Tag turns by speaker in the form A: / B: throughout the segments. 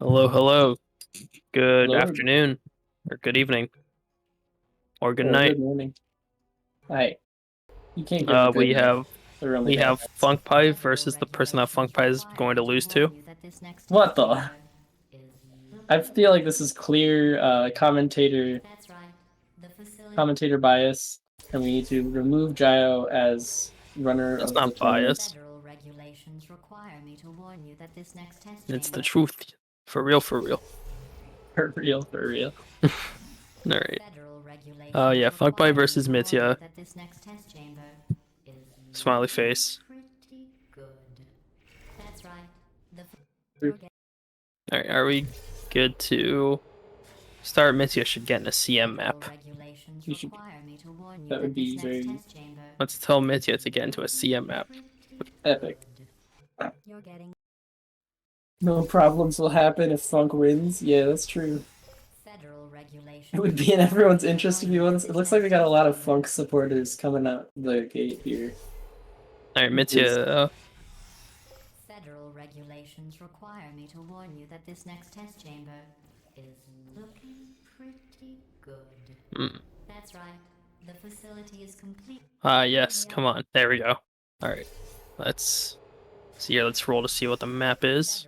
A: Hello, hello. Good
B: Hello
A: afternoon, or good evening, or good
B: or
A: night.
B: good morning. Hi. You can't give a good
A: We
B: night.
A: have
B: They're only
A: we
B: bad
A: have
B: nights.
A: PhunkPai versus the person that PhunkPai is going to lose to.
B: What the? I feel like this is clear commentator bias, and we need to remove Gio as runner
A: It's
B: of the
A: not
B: tournament.
A: biased. It's the truth. For real, for real.
B: For real, for real.
A: All right. Yeah, PhunkPai versus Mitya. Smiley face. All right, are we good to start? Mitya should get in a CM map.
B: You should. That would be very
A: Let's tell Mitya to get into a CM map.
B: epic. No problems will happen if Funk wins. Yeah, that's true. It would be in everyone's interest if he wins. It looks like we got a lot of Funk supporters coming out the gate here.
A: All right, Mitya.
C: Federal regulations require me to warn you that this next test chamber is looking pretty good. That's right. The facility is complete.
A: Yes, come on. There we go. All right. Let's see here. Let's roll to see what the map is.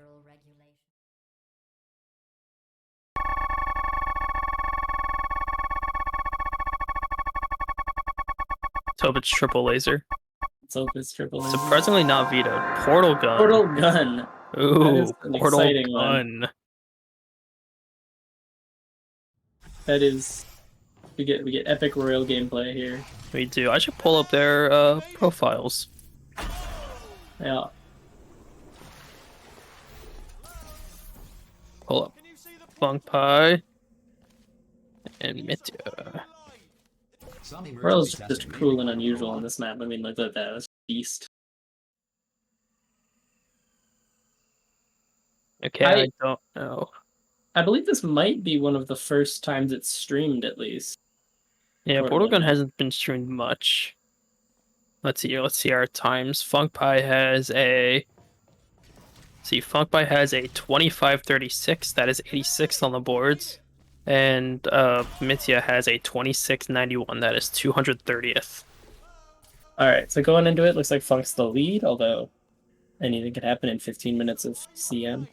A: Let's hope it's triple laser.
B: Let's hope it's triple laser.
A: Surprisingly not vetoed. Portal gun.
B: Portal gun. That is
A: Ooh,
B: an
A: portal
B: exciting one.
A: gun.
B: That is, we get epic royal gameplay here.
A: We do. I should pull up their profiles.
B: Yeah.
A: Pull up PhunkPai and Mitya.
B: Royal's just cool and unusual on this map. I mean, look at that. That's a beast.
A: Okay, I don't know.
B: I believe this might be one of the first times it's streamed, at least.
A: Yeah, portal gun hasn't been streamed much. Let's see here. Let's see our times. PhunkPai has a. See, PhunkPai has a 2536. That is 86th on the boards. And Mitya has a 2691. That is 230th.
B: Alright, so going into it, looks like Funk's the lead, although anything could happen in 15 minutes of CM.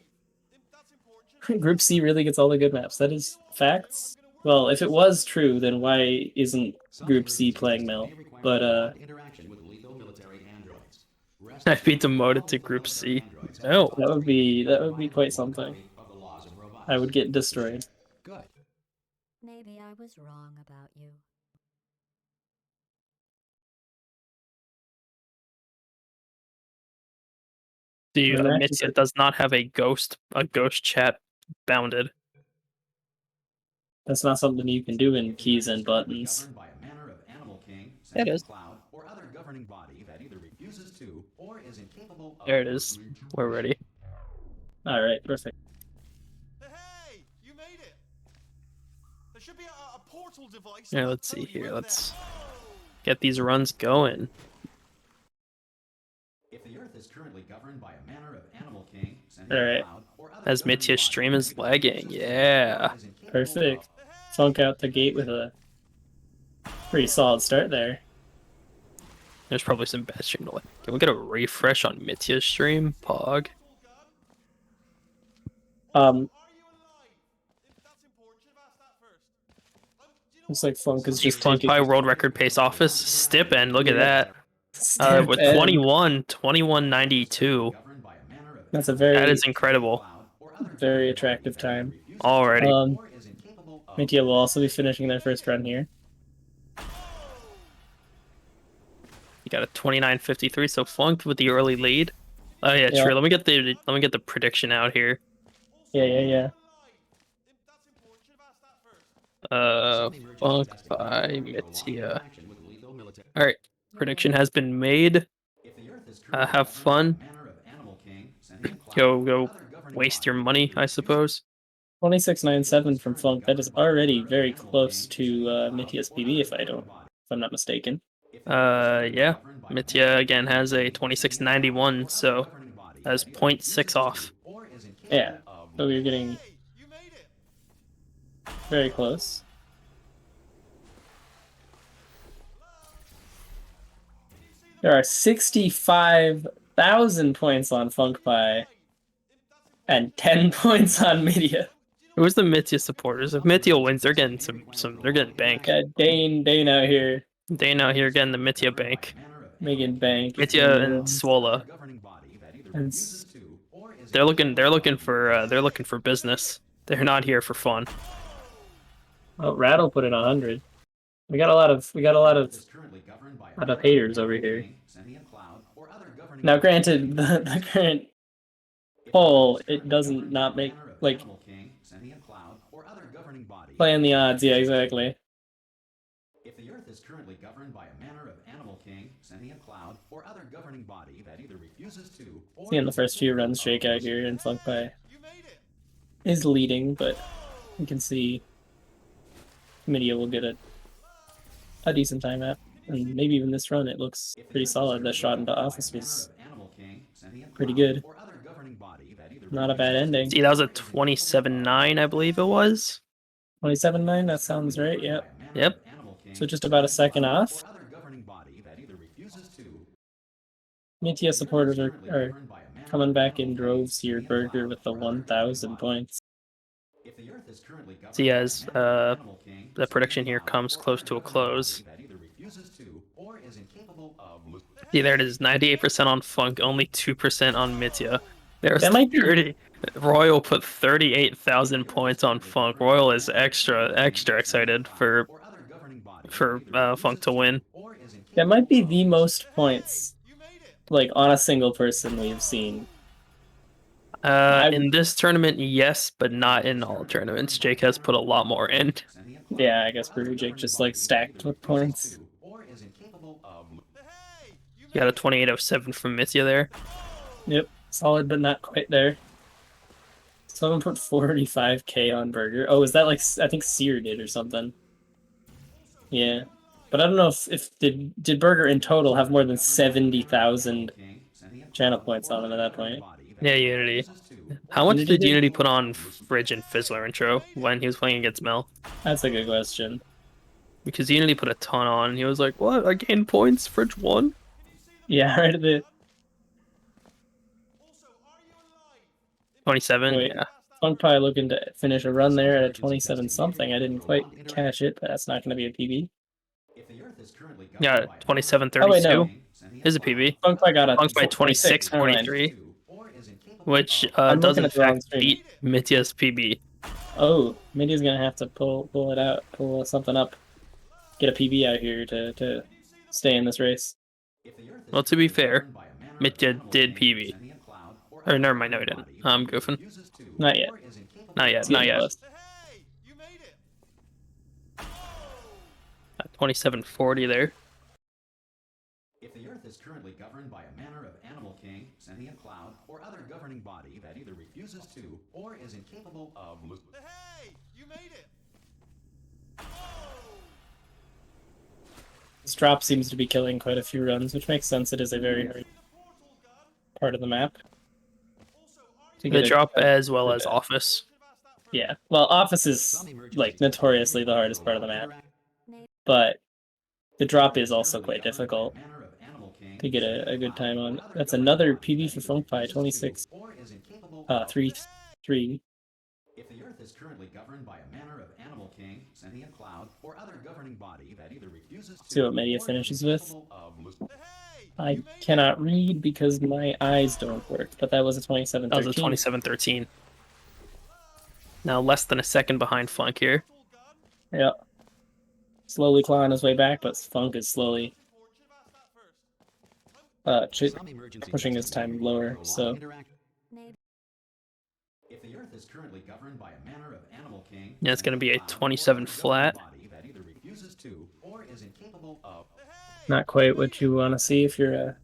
B: Group C really gets all the good maps. That is facts. Well, if it was true, then why isn't Group C playing Mel? But
A: I'd be demoted to Group C. No.
B: that would be quite something. I would get destroyed.
C: Maybe I was wrong about you.
A: The Mitya does not have a ghost chat bounded.
B: That's not something you can do in keys and buttons.
A: It is. There it is. We're ready.
B: All right, perfect.
D: Hey, you made it. There should be a portal device.
A: Yeah, let's see here. Let's get these runs going.
E: If the Earth is currently governed by a manner of Animal King,
B: all right.
A: As Mitya's stream is lagging, yeah.
B: Perfect. Funk out the gate with a pretty solid start there.
A: There's probably some bad stream delay. Can we get a refresh on Mitya's stream? Pog.
B: Looks like Funk is
A: Chief
B: just
A: PhunkPai world record pace office. Stip end, look at that. With 21:92.
B: That's a
A: That is incredible.
B: very attractive time.
A: Alrighty.
B: Mitya will also be finishing their first run here.
A: You got a 29:53, so Flunked with the early lead. Oh yeah, true. Let me get the prediction out here.
B: Yeah.
A: PhunkPai Mitya. Alright. Prediction has been made. Have fun. Go waste your money, I suppose.
B: 2697 from Funk. That is already very close to Mitya's PB, if I'm not mistaken.
A: Yeah. Mitya again has a 2691, so that's 0.6 off.
B: Yeah. So we're getting
D: Hey, you made it.
B: very close. There are 65,000 points on PhunkPai and 10 points on Mitya.
A: Who's the Mitya supporters? If Mitya wins, they're getting they're getting bank.
B: Yeah, Dane out here
A: Dane out here getting the Mitya bank.
B: making bank.
A: Mitya and Swola.
B: And
A: They're looking for business. They're not here for fun.
B: oh, Rattle put in 100. We got a lot of haters over here. Now, granted, the current poll, it doesn't not make like playing the odds. Yeah, exactly.
E: If the Earth is currently governed by a manner of animal king, sentient cloud, or other governing body that either refuses to or
B: Seeing the first few runs shake out here, and PhunkPai is leading, but you can see Mitya will get a decent time at, and maybe even this run it looks pretty solid. That shot into office was pretty good. Not a bad ending.
A: See, that was a 27-9, I believe it was.
B: 27-9, that sounds right, yep.
A: Yep.
B: So just about a second off. Mitya supporters are coming back in droves here. Burger with the 1,000 points.
A: See, as the prediction here comes close to a close. See, there it is, 98% on Funk, only 2% on Mitya. There's
B: That might be
A: 30. Royal put 38,000 points on Funk. Royal is extra excited for Funk to win.
B: That might be the most points, like, on a single person we've seen.
A: In this tournament, yes, but not in all tournaments. Jake has put a lot more in.
B: Yeah, I guess Brew Jake just, like, stacked with points.
A: You got a 2807 from Mitya there.
B: Yep, solid, but not quite there. Someone put 45k on Burger. Oh, is that, like, I think Sear did or something. Yeah. But I don't know if did Burger in total have more than 70,000 channel points on him at that point.
A: Yeah, Unity. How much
B: Unity
A: did Unity put on Fridge and Fizzler intro when he was playing against Mel?
B: That's a good question.
A: Because Unity put a ton on. He was like, "What? I gained points. Fridge won."
B: Yeah, right at the
A: 27.
B: Wait.
A: Yeah.
B: PhunkPai looking to finish a run there at a 27 something. I didn't quite catch it, but that's not going to be a PB.
A: Yeah, 27-32
B: Oh wait, no.
A: is a PB.
B: PhunkPai got a
A: PhunkPai 26-43, which doesn't in fact beat Mitya's PB.
B: Oh, Mitya's gonna have to pull it out, pull something up, get a PB out here to stay in this race.
A: Well, to be fair, Mitya did PB. Or never mind, no, he didn't. I'm goofing.
B: Not yet.
A: Not yet. Not yet. 27-40 there.
E: If the Earth is currently governed by a manner of animal king, sentient cloud, or other governing body that either refuses to or is incapable of.
D: Hey, you made it.
B: This drop seems to be killing quite a few runs, which makes sense. It is a very hard part of the map.
A: The drop as well as Office.
B: Yeah, well, Office is, like, notoriously the hardest part of the map. But the drop is also quite difficult to get a good time on. That's another PB for PhunkPai, 26. 3-3.
E: If the Earth is currently governed by a manner of animal king, sentient cloud, or other governing body that either refuses to.
B: See what Mitya finishes with. I cannot read because my eyes don't work, but that was a 27-13.
A: That was a 27-13. Now less than a second behind Funk here.
B: Yeah. Slowly clawing his way back, but Funk is slowly pushing his time lower, so.
E: If the Earth is currently governed by a manner of animal king,
A: Yeah, it's going to be a 27 flat.
B: Not quite what you want to see if you're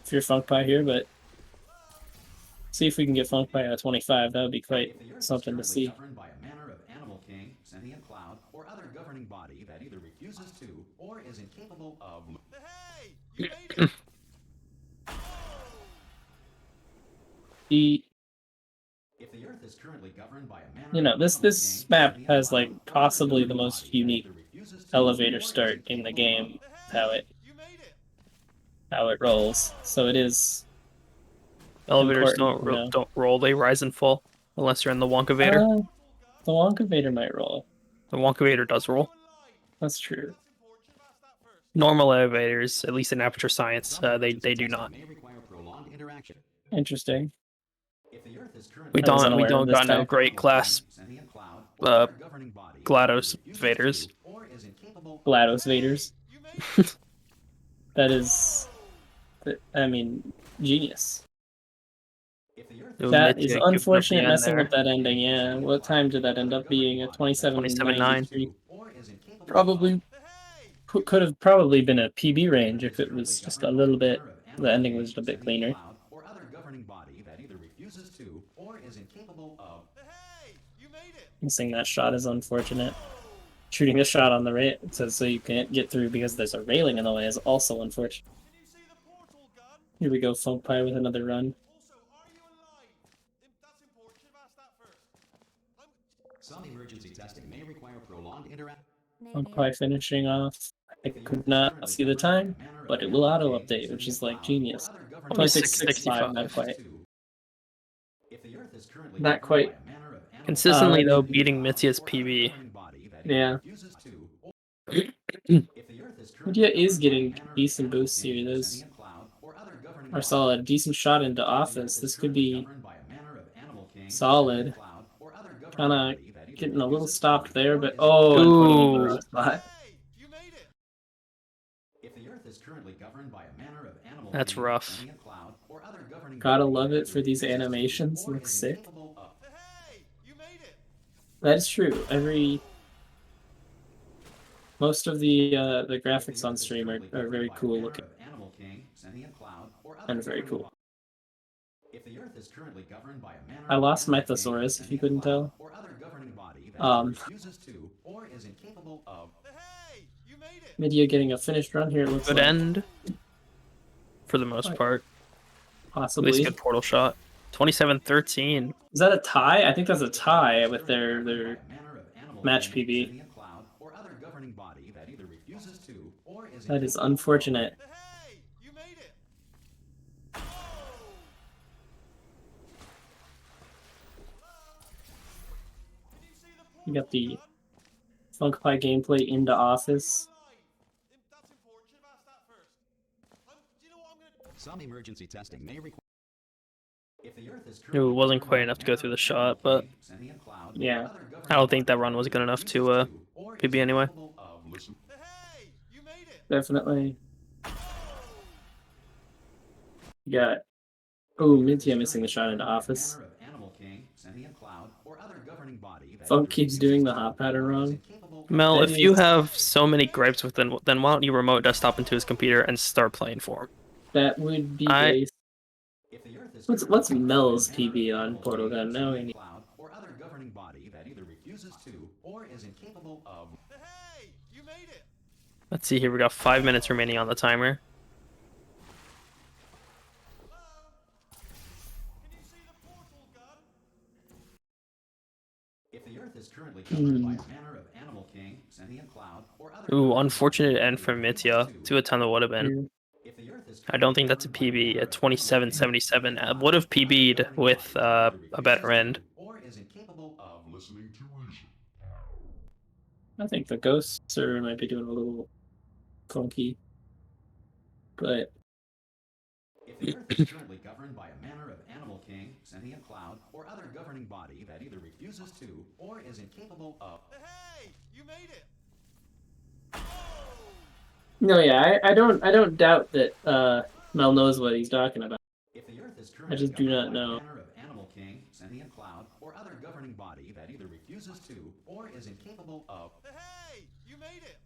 B: PhunkPai here, but see if we can get PhunkPai at 25. That would be quite something to see. The
E: is currently governed by a manner
B: You know,
E: of
B: this
E: animal
B: this
E: king,
B: map
E: sentient
B: has
E: cloud,
B: like
E: or other
B: possibly the
E: governing
B: most
E: body that
B: unique
E: either refuses to
B: elevator
E: or is
B: start in the
E: incapable
B: game. How
D: Hey,
B: it
D: you made it.
B: rolls. So it is
A: Elevators
B: important to know.
A: don't roll; they rise and fall unless you're in the Wonkavator.
B: The Wonkavator might roll.
A: The Wonkavator does roll.
B: That's true.
A: Normal elevators, at least in Aperture Science,
E: Some
A: they
E: emergency
A: do
E: testing
A: not.
E: may require prolonged interaction.
B: Interesting.
E: If the Earth is currently
A: We
B: I was
A: don't
B: unaware of this
A: got no
B: fact.
A: great class
E: sentient cloud, or
A: uh,
E: other governing body that
A: GLaDOS
E: either refuses
A: Vaders.
E: to or is incapable of
B: GLaDOS Vaders.
D: You made it.
B: That is, I mean, genius.
E: If the Earth
A: Ooh,
B: That is
A: Mitya giving up the
B: unfortunate
A: end
B: messing
A: there.
B: with that ending, yeah. What time did that end up being? A
A: 27-9.
B: 27:93.
E: or is incapable
B: Probably
D: Hey,
B: could have probably been a PB range if it was just a little bit, the ending was a bit cleaner.
E: or other governing body that either refuses to or is incapable of
D: hey, you made it.
B: Missing that shot is unfortunate. Shooting a shot on the rail so you can't get through because there's a railing in the way is also unfortunate.
D: Can you see the portal gun?
B: Here we go, PhunkPai with another run.
D: Also, are you alive? That's important. Should have asked that first.
E: some emergency testing may require prolonged interaction.
B: PhunkPai finishing off. I could not see the time, but it will auto update, which is like genius. 26:65, not quite.
E: If the Earth is currently
B: Not quite.
E: governed by a manner of animal
A: Consistently,
B: Uh,
A: though, beating Mitya's PB.
B: Yeah.
E: If the Earth is currently
B: Mitya is
E: governed by a
B: getting
E: manner of
B: decent
E: animal
B: boosts here.
E: king,
B: Those
E: sentient cloud, or other governing
B: are
E: body
B: solid. Decent shot into
E: that
B: office.
E: is
B: This could
E: currently
B: be
E: governed by a manner of animal king,
B: solid.
E: sentient cloud, or other governing
B: Kind of
E: body that either
B: getting a little
E: refuses
B: stopped
E: to
B: there,
E: or
B: but
E: is
B: oh, and putting him in the
A: Ooh.
B: wrong spot.
D: Hey, you made it.
E: If the Earth is currently governed by a manner of animal
A: That's
E: king,
A: rough.
E: sentient cloud, or other governing
B: Gotta
E: body
B: love
E: that
B: it
E: either
B: for these
E: refuses to
B: animations.
E: or
B: Looks
E: is
B: sick.
E: incapable of
D: Hey, you made it.
B: That is true. Most of the graphics on stream are very cool looking
E: animal king, sentient cloud, or other
B: and very
E: governing
B: cool.
E: body. If the Earth is currently governed by a manner
B: I
E: of
B: lost my
E: animal king,
B: thesaurus, if you
E: sentient
B: couldn't
E: cloud,
B: tell.
E: or other governing body that either
B: Um,
E: refuses to or is incapable of
D: Hey, you made it.
B: Mitya getting a finished run here. It looks
A: Good
B: like
A: end for the most
B: Right.
A: part. At least
B: possibly.
A: good portal shot. 27-13.
B: Is that a tie? I think that's a tie with their
E: by a manner of animal
B: match
E: king,
B: PB.
E: sentient cloud, or other governing body that either refuses to or is
B: That is
E: incapable of
B: unfortunate.
D: Hey, you made it. Can you see the portal
B: You got the
D: gun?
B: PhunkPai gameplay into office.
D: That's important. Should have asked that first. Do you know what I'm gonna?
E: Some emergency testing may require. If the Earth is
A: It wasn't quite enough to go through the shot, but
B: Yeah.
A: I don't think that run was good enough to PB anyway.
D: Hey, you made it.
B: Definitely. You got Mitya missing the shot into office. Funk keeps doing the hop pattern wrong.
A: Mel,
B: That
A: if you
B: is-
A: have so many gripes with him, then why don't you remote desktop into his computer and start playing for him?
B: That would be
A: I-
B: base. What's Mel's PB on Portal Gun? Now we need.
E: or other governing body that either refuses to or is incapable of
D: Hey, you made it.
A: Let's see here. We got 5 minutes remaining on the timer.
D: Can you see the portal gun?
E: if the Earth is currently governed by a manner of animal king, sentient cloud, or other
A: Ooh, unfortunate end for Mitya. 2 a ton that would have been.
E: if the Earth is
A: I don't think that's a PB at 27-77. Would have PB'd with a better end.
E: or is incapable of listening to reason.
B: I think the ghosts might be doing a little funky, but
E: If the Earth is currently governed by a manner of animal king, sentient cloud, or other governing body that either refuses to or is incapable of
D: Hey, you made it.
B: no, yeah, I don't doubt that Mel knows what he's talking about.
E: if the Earth is currently
B: I just do
E: governed
B: not
E: by a
B: know.
E: manner of animal king, sentient cloud, or other governing body that either refuses to or is incapable of
D: Hey, you made it.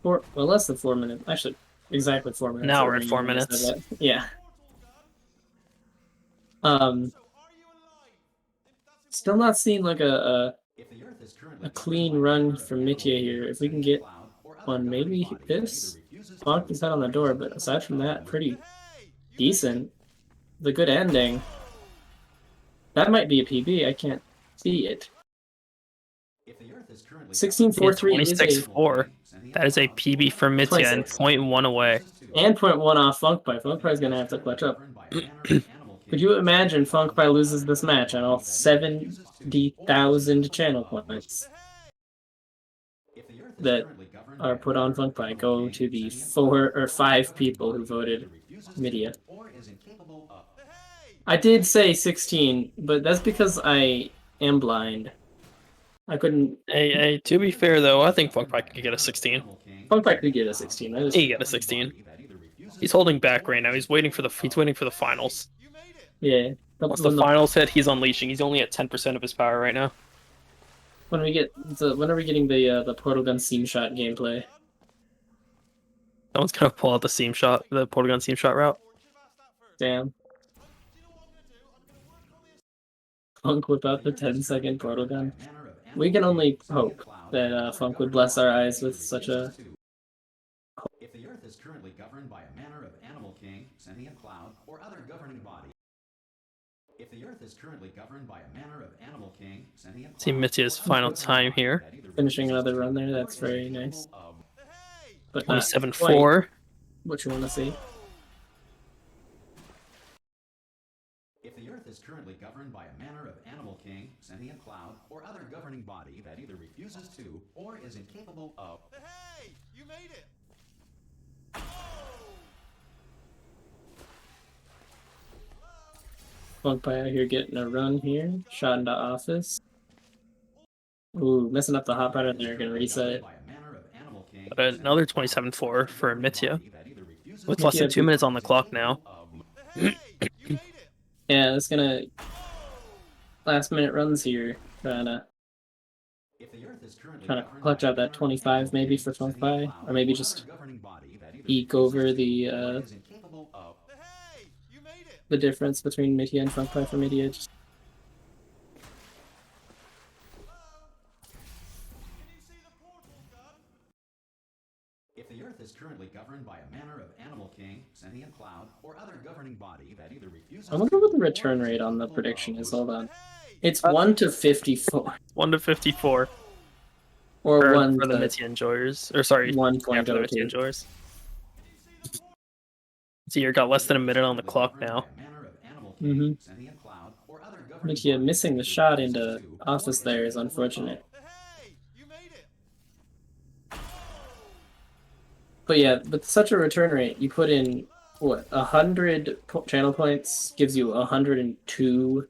B: Well, less than 4 minutes. Actually, exactly 4 minutes.
A: Now
B: I
A: we're at 4
B: remember when I said
A: minutes.
B: that. Yeah.
D: So, are you alive? That's
B: Still not seeing like a
E: if the Earth is currently
B: clean run from Mitya here. If we can get one, maybe this. Locked his head on the door, but aside from that, pretty
D: Hey, you
B: decent. The good ending. That might be a PB. I can't see it.
E: If the Earth is currently
B: 16.43 is a
A: 26.4. That is a PB for Mitya and
B: 26.
A: 0.1 away.
B: And 0.1 off FhunkPai. FhunkPai's gonna have to clutch up. Could you imagine FhunkPai loses this match on all 70,000 channel points that are put on FhunkPai go to the 4 or 5 people who voted mitya? I did say 16, but that's because I am blind. I couldn't.
A: Hey, to be fair though, I think PhunkPai could get a 16.
B: FhunkPai could get a 16.
A: He get a 16. He's holding back right now. He's waiting for the finals.
B: Yeah.
A: Once the finals hit, he's unleashing. He's only at 10% of his power right now.
B: When are we getting the portal gun seam shot gameplay?
A: Someone's gonna pull out the portal gun seam shot route.
B: Damn. Funk whip out the 10-second portal gun. We can only hope that Funk would bless our eyes with such a.
E: If the Earth is currently governed by a manner of animal king, sentient cloud, or other governing body. If the Earth is currently governed by a manner of animal king, sentient cloud,
A: See Mitya's final time here.
B: Finishing another run there. That's very nice. But
A: 27.4.
B: What you want to see?
E: If the Earth is currently governed by a manner of animal king, sentient cloud, or other governing body that either refuses to or is incapable of.
D: Hey, you made it.
B: FhunkPai out here getting a run here. Shot into office. Ooh, messing up the hot button there. Gonna reset it.
A: But another 27.4 for Mitya. With less than 2 minutes on the clock now.
B: Yeah, it's gonna last minute runs here. Trying to clutch out that 25 maybe for FhunkPai, or maybe just eke over the difference between mitya and FhunkPai for mitya. Just...
E: If the Earth is currently governed by a manner of animal king, sentient cloud, or other governing body that either refuses.
B: I wonder what the return rate on the prediction is. Hold on. It's 1 to 54.
A: 1 to 54.
B: Or 1
A: for the
B: to
A: mitya enjoyers. Or sorry,
B: 1.02.
A: for the mitya enjoyers. So you got less than a minute on the clock now.
B: Mitya missing the shot into office there is unfortunate. But yeah, with such a return rate, you put in what 100 channel points gives you 102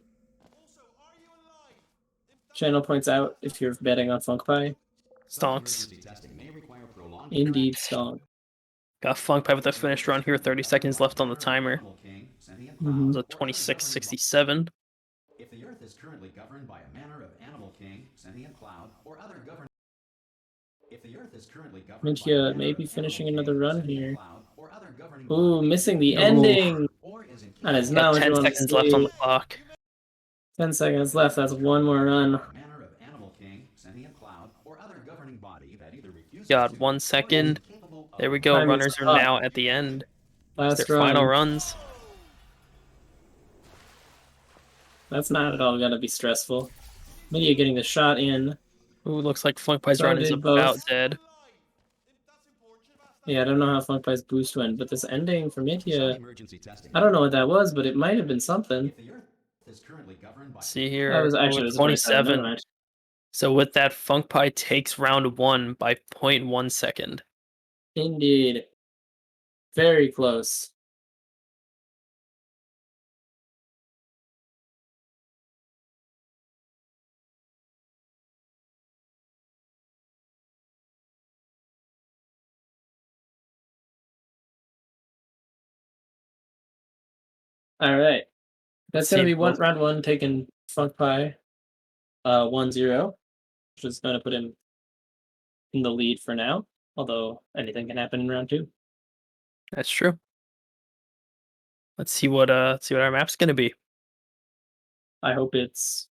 B: channel points out if you're betting on FhunkPai.
A: Stonks.
B: Indeed, stonk.
A: Got FhunkPai with a finished run here. 30 seconds left on the timer. It's a 26.67.
E: If the Earth is currently governed by a manner of animal king, sentient cloud, or other governing. If the Earth is currently governed
B: mitya maybe finishing another run here. Ooh, missing the ending. That is not what you want to see.
A: 10 seconds left on the clock.
B: 10 seconds left. That's one more run.
A: God, 1 second. There we go.
B: Time
A: Runners are now at the end.
B: Last
A: their
B: run.
A: final runs.
B: That's not at all gonna be stressful. mitya getting the shot in.
A: Ooh, looks like FhunkPai's run is about dead.
B: Yeah, I don't know how FhunkPai's boost went, but this ending for mitya, I don't know what that was, but it might have been something.
A: See here,
B: that was actually
A: 27. So with that, FhunkPai takes round 1 by 0.1 second.
B: Indeed. Very close. All right. That's going to be round 1 taking FhunkPai 1-0, which is going to put him in the lead for now, although anything can happen in round 2.
A: That's true. Let's see what our map's going to be.
B: I hope it's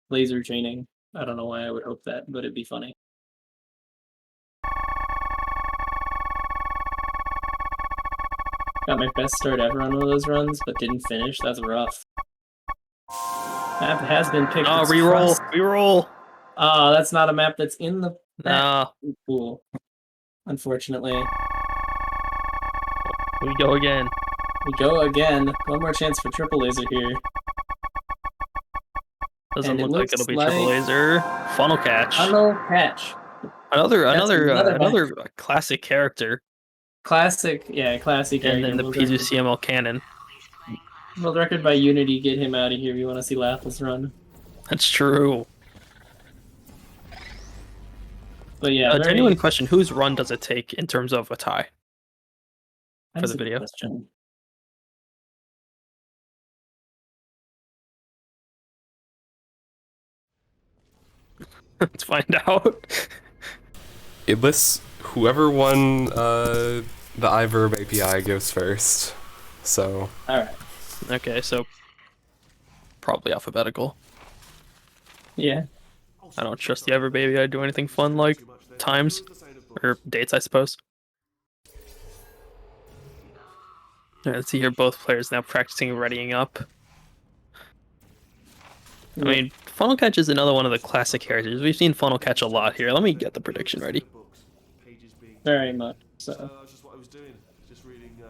B: laser chaining. I don't know why I would hope that, but it'd be funny. Got my best start ever on one of those runs, but didn't finish. That's rough. Map has been picked.
A: Oh,
B: It's
A: reroll,
B: Frost.
A: reroll.
B: Oh, that's not a map that's in the map
A: No,
B: pool. Unfortunately.
A: we go again.
B: We go again. One more chance for triple laser here.
A: Doesn't
B: And it
A: look like it'll
B: looks
A: be
B: like
A: triple laser. Funnel catch.
B: Funnel catch.
A: Another
B: That's another
A: another classic character
B: Classic, yeah, classic
A: in
B: character.
A: the P2CML canon.
B: World record by Unity, get him out of here. We want to see Lathis run.
A: That's true.
B: But yeah,
A: A
B: very
A: genuine question: whose run does it take in terms of a tie for
B: that's
A: the
B: a good
A: video?
B: question.
A: Let's find out.
F: It lists whoever won the iVerb API goes first. So
B: Alright.
A: Okay, so probably alphabetical.
B: Yeah.
A: I don't trust the ever baby. I do anything fun like times or dates, I suppose. Let's see here. Both players now practicing readying up. I mean, funnel catch is another one of the classic characters. We've seen funnel catch a lot here. Let me get the prediction ready.
B: Very much so.
D: That's just what I was doing. Just reading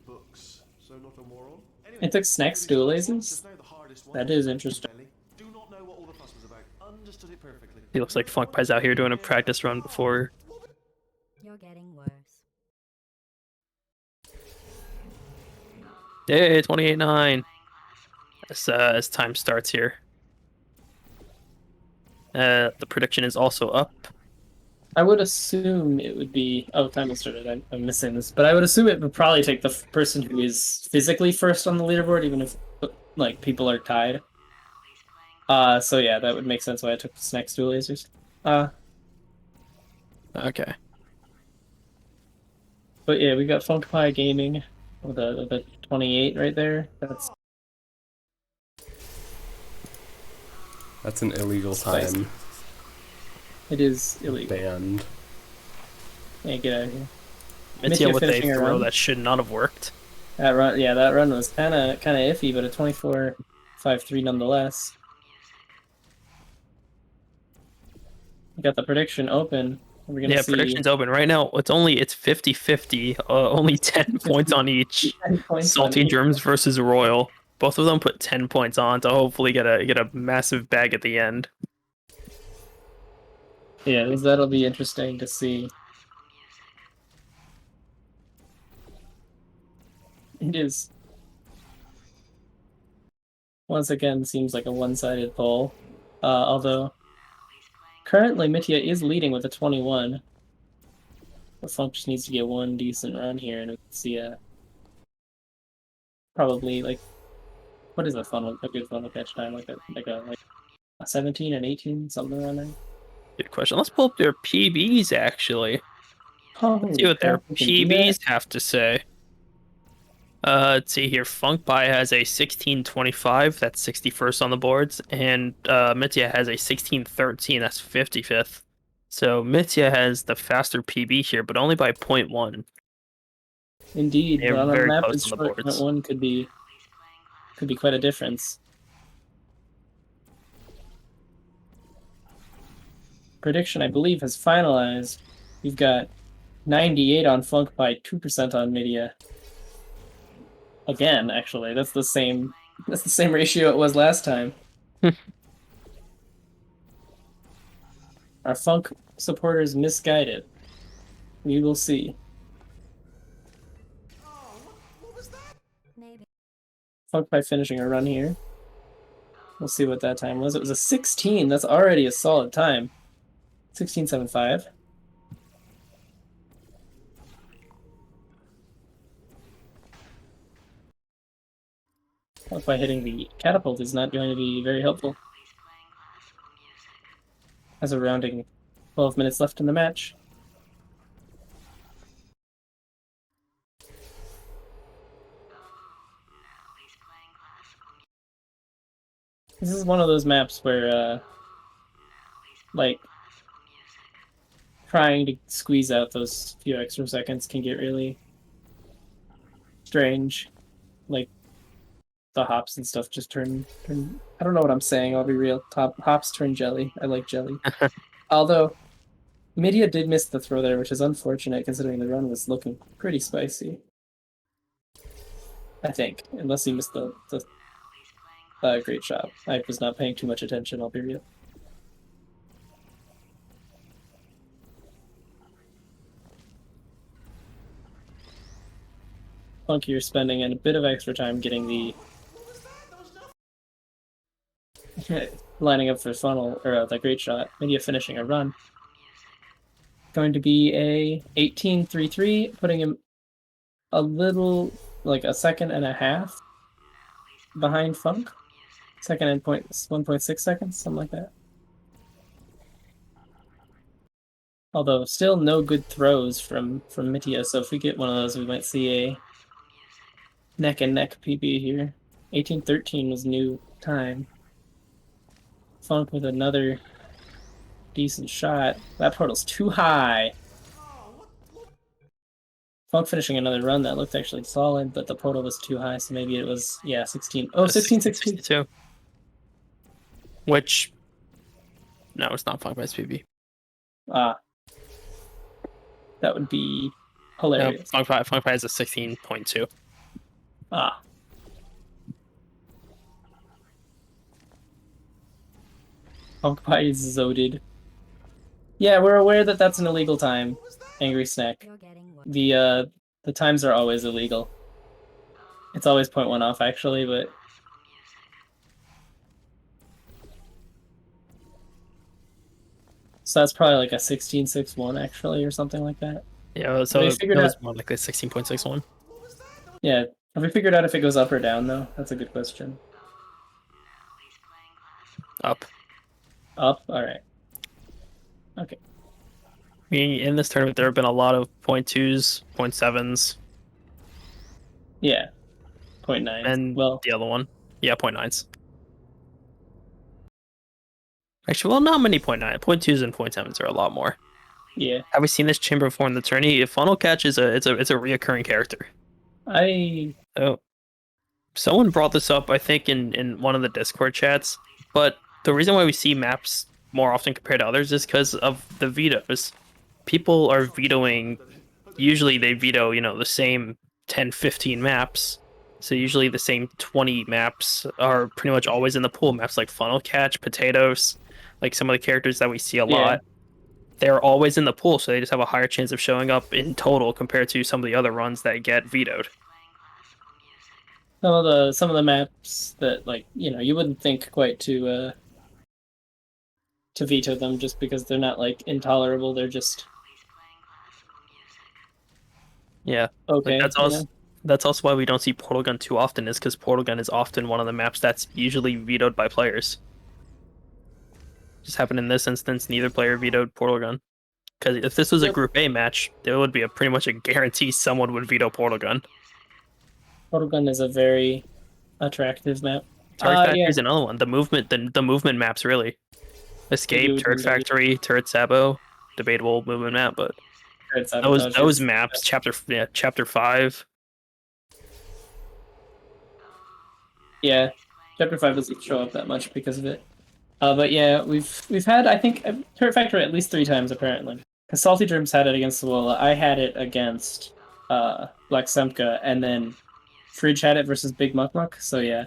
D: books. So not a moron.
B: It took Snacks dual lasers? That is interesting.
D: Do not know what all the fuss was about. Understood it perfectly.
A: He looks like PhunkPai's out here doing a practice run before.
C: You're getting worse.
A: Yay, 28-9. As time starts here. The prediction is also up.
B: I would assume it would be. Oh, time has started. I'm missing this, but I would assume it would probably take the person who is physically first on the leaderboard, even if like people are tied. So yeah, that would make sense why I took the Snacks dual lasers.
A: Okay.
B: But yeah, we got PhunkPai Gaming with the 28 right there.
F: that's an illegal
B: Spicy.
F: time.
B: It is illegal.
F: Banned.
B: Yeah, get out of here.
A: Mitya with a
B: finishing her
A: throw
B: run.
A: that should not have worked.
B: That run was kind of iffy, but a 24-5-3 nonetheless. We got the prediction open. We're gonna see
A: Prediction's open right now. It's 50-50. Only 10 points on each.
B: 10 points
A: Salty
B: on each.
A: Germs versus Royal. Both of them put 10 points on to hopefully get a massive bag at the end.
B: Yeah, that'll be interesting to see. It is. Once again, seems like a one-sided poll. Although, currently Mitya is leading with a 21. The Funk just needs to get one decent run here, and we can see probably like, what is a good funnel catch time? Like a 17 and 18, something around there.
A: Good question. Let's pull up their PBs actually. Let's see what their PBs have to say. Let's see here. PhunkPai has a 1625, that's 61st on the boards, and Mitya has a 1613, that's 55th. So Mitya has the faster PB here, but only by 0.1.
B: Indeed,
A: They're
B: but on a
A: very
B: map
A: close
B: that's
A: on the
B: short,
A: boards.
B: 0.1 could be quite a difference. Prediction, I believe, has finalized. We've got 98 on PhunkPai, 2% on Mitya. Again, actually, that's the same ratio it was last time. Our Funk supporters misguided. We will see.
C: Maybe.
B: PhunkPai finishing a run here. We'll see what that time was. It was a 16. That's already a solid time. 16.75. PhunkPai hitting the catapult is not going to be very helpful. As a rounding 12 minutes left in the match. This is one of those maps where, like, trying to squeeze out those few extra seconds can get really strange. Like, the hops and stuff just turn. I don't know what I'm saying. I'll be real. Hops turn jelly. I like jelly. Although, mitya did miss the throw there, which is unfortunate considering the run was looking pretty spicy. I think, unless he missed the great shot. I was not paying too much attention. I'll be real. Funky, you're spending a bit of extra time getting the lining up for funnel or the great shot. Maybe finishing a run. Going to be a 18-3-3, putting him a little like a second and a half behind Funk. Second and 1.6 seconds, something like that. Although still no good throws from mitya, so if we get one of those, we might see a neck and neck PB here. 18-13 was new time. Funk with another decent shot. That portal's too high. Funk finishing another run that looked actually solid, but the portal was too high, so maybe it was 16. Oh, 16-62.
A: Which no, it's not PhunkPai's PB.
B: That would be hilarious.
A: No, PhunkPai is a 16.2.
B: PhunkPai is zoted. Yeah, we're aware that that's an illegal time. Angry Snack. The times are always illegal. It's always 0.1 off actually, but so that's probably like a 16.61 actually, or something like that.
A: Yeah, so it was more like a 16.61.
B: Yeah, have we figured out if it goes up or down though? That's a good question.
A: Up.
B: Up. All right. Okay.
A: I mean, in this tournament, there have been a lot of 0.2s, 0.7s.
B: Yeah. 0.9.
A: And
B: well,
A: the other one. Yeah, 0.9s. Actually, well, not many 0.9. 0.2s and 0.7s are a lot more.
B: Yeah.
A: Have we seen this chamber before in the tourney? If Funnel Catch is it's a reoccurring character. Oh. Someone brought this up, I think, in one of the Discord chats. But the reason why we see maps more often compared to others is because of the vetoes. People are vetoing, usually they veto, the same 10, 15 maps. So usually the same 20 maps are pretty much always in the pool. Maps like Funnel Catch, Potatoes, like some of the characters that we see a lot. They're always in the pool, so they just have a higher chance of showing up in total compared to some of the other runs that get vetoed.
B: Some of the maps that you wouldn't think quite to veto them just because they're not intolerable, they're just okay.
A: That's also why we don't see Portal Gun too often, is because Portal Gun is often one of the maps that's usually vetoed by players. Just happened in this instance, neither player vetoed Portal Gun. Because if this was a Group A match, there would be pretty much a guarantee someone would veto Portal Gun.
B: Portal Gun is a very attractive map.
A: Turret Factory is another one. The movement maps, really. Escape, Turret Factory, Turret Sabo, debatable movement map, but those maps, chapter 5.
B: Yeah, chapter 5 doesn't show up that much because of it. But yeah, we've had, I think, Turret Factory at least 3 times apparently. Because Salty Germs had it against Swola, I had it against Black Semka, and then Fridge had it versus Big Muck Muck. So yeah.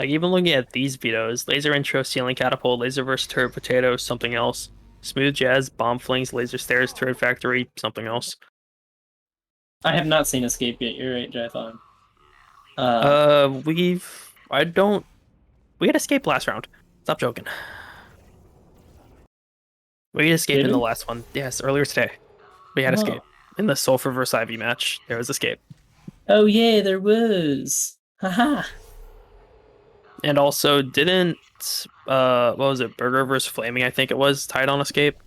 A: Even looking at these vetoes, Laser Intro, Ceiling Catapult, Laser vs. Turret Potato, something else. Smooth Jazz, Bomb Flings, Laser Stairs, Turret Factory, something else.
B: I have not seen Escape yet. You're right, Jathon.
A: We had Escape last round. Stop joking. We had Escape in the last one. Yes, earlier today. We had Escape. In the Sulfur vs. Ivy match, there was Escape.
B: Oh yeah, there was. Haha.
A: And also, didn't what was it? Burger vs. Flaming, I think it was, tied on Escape.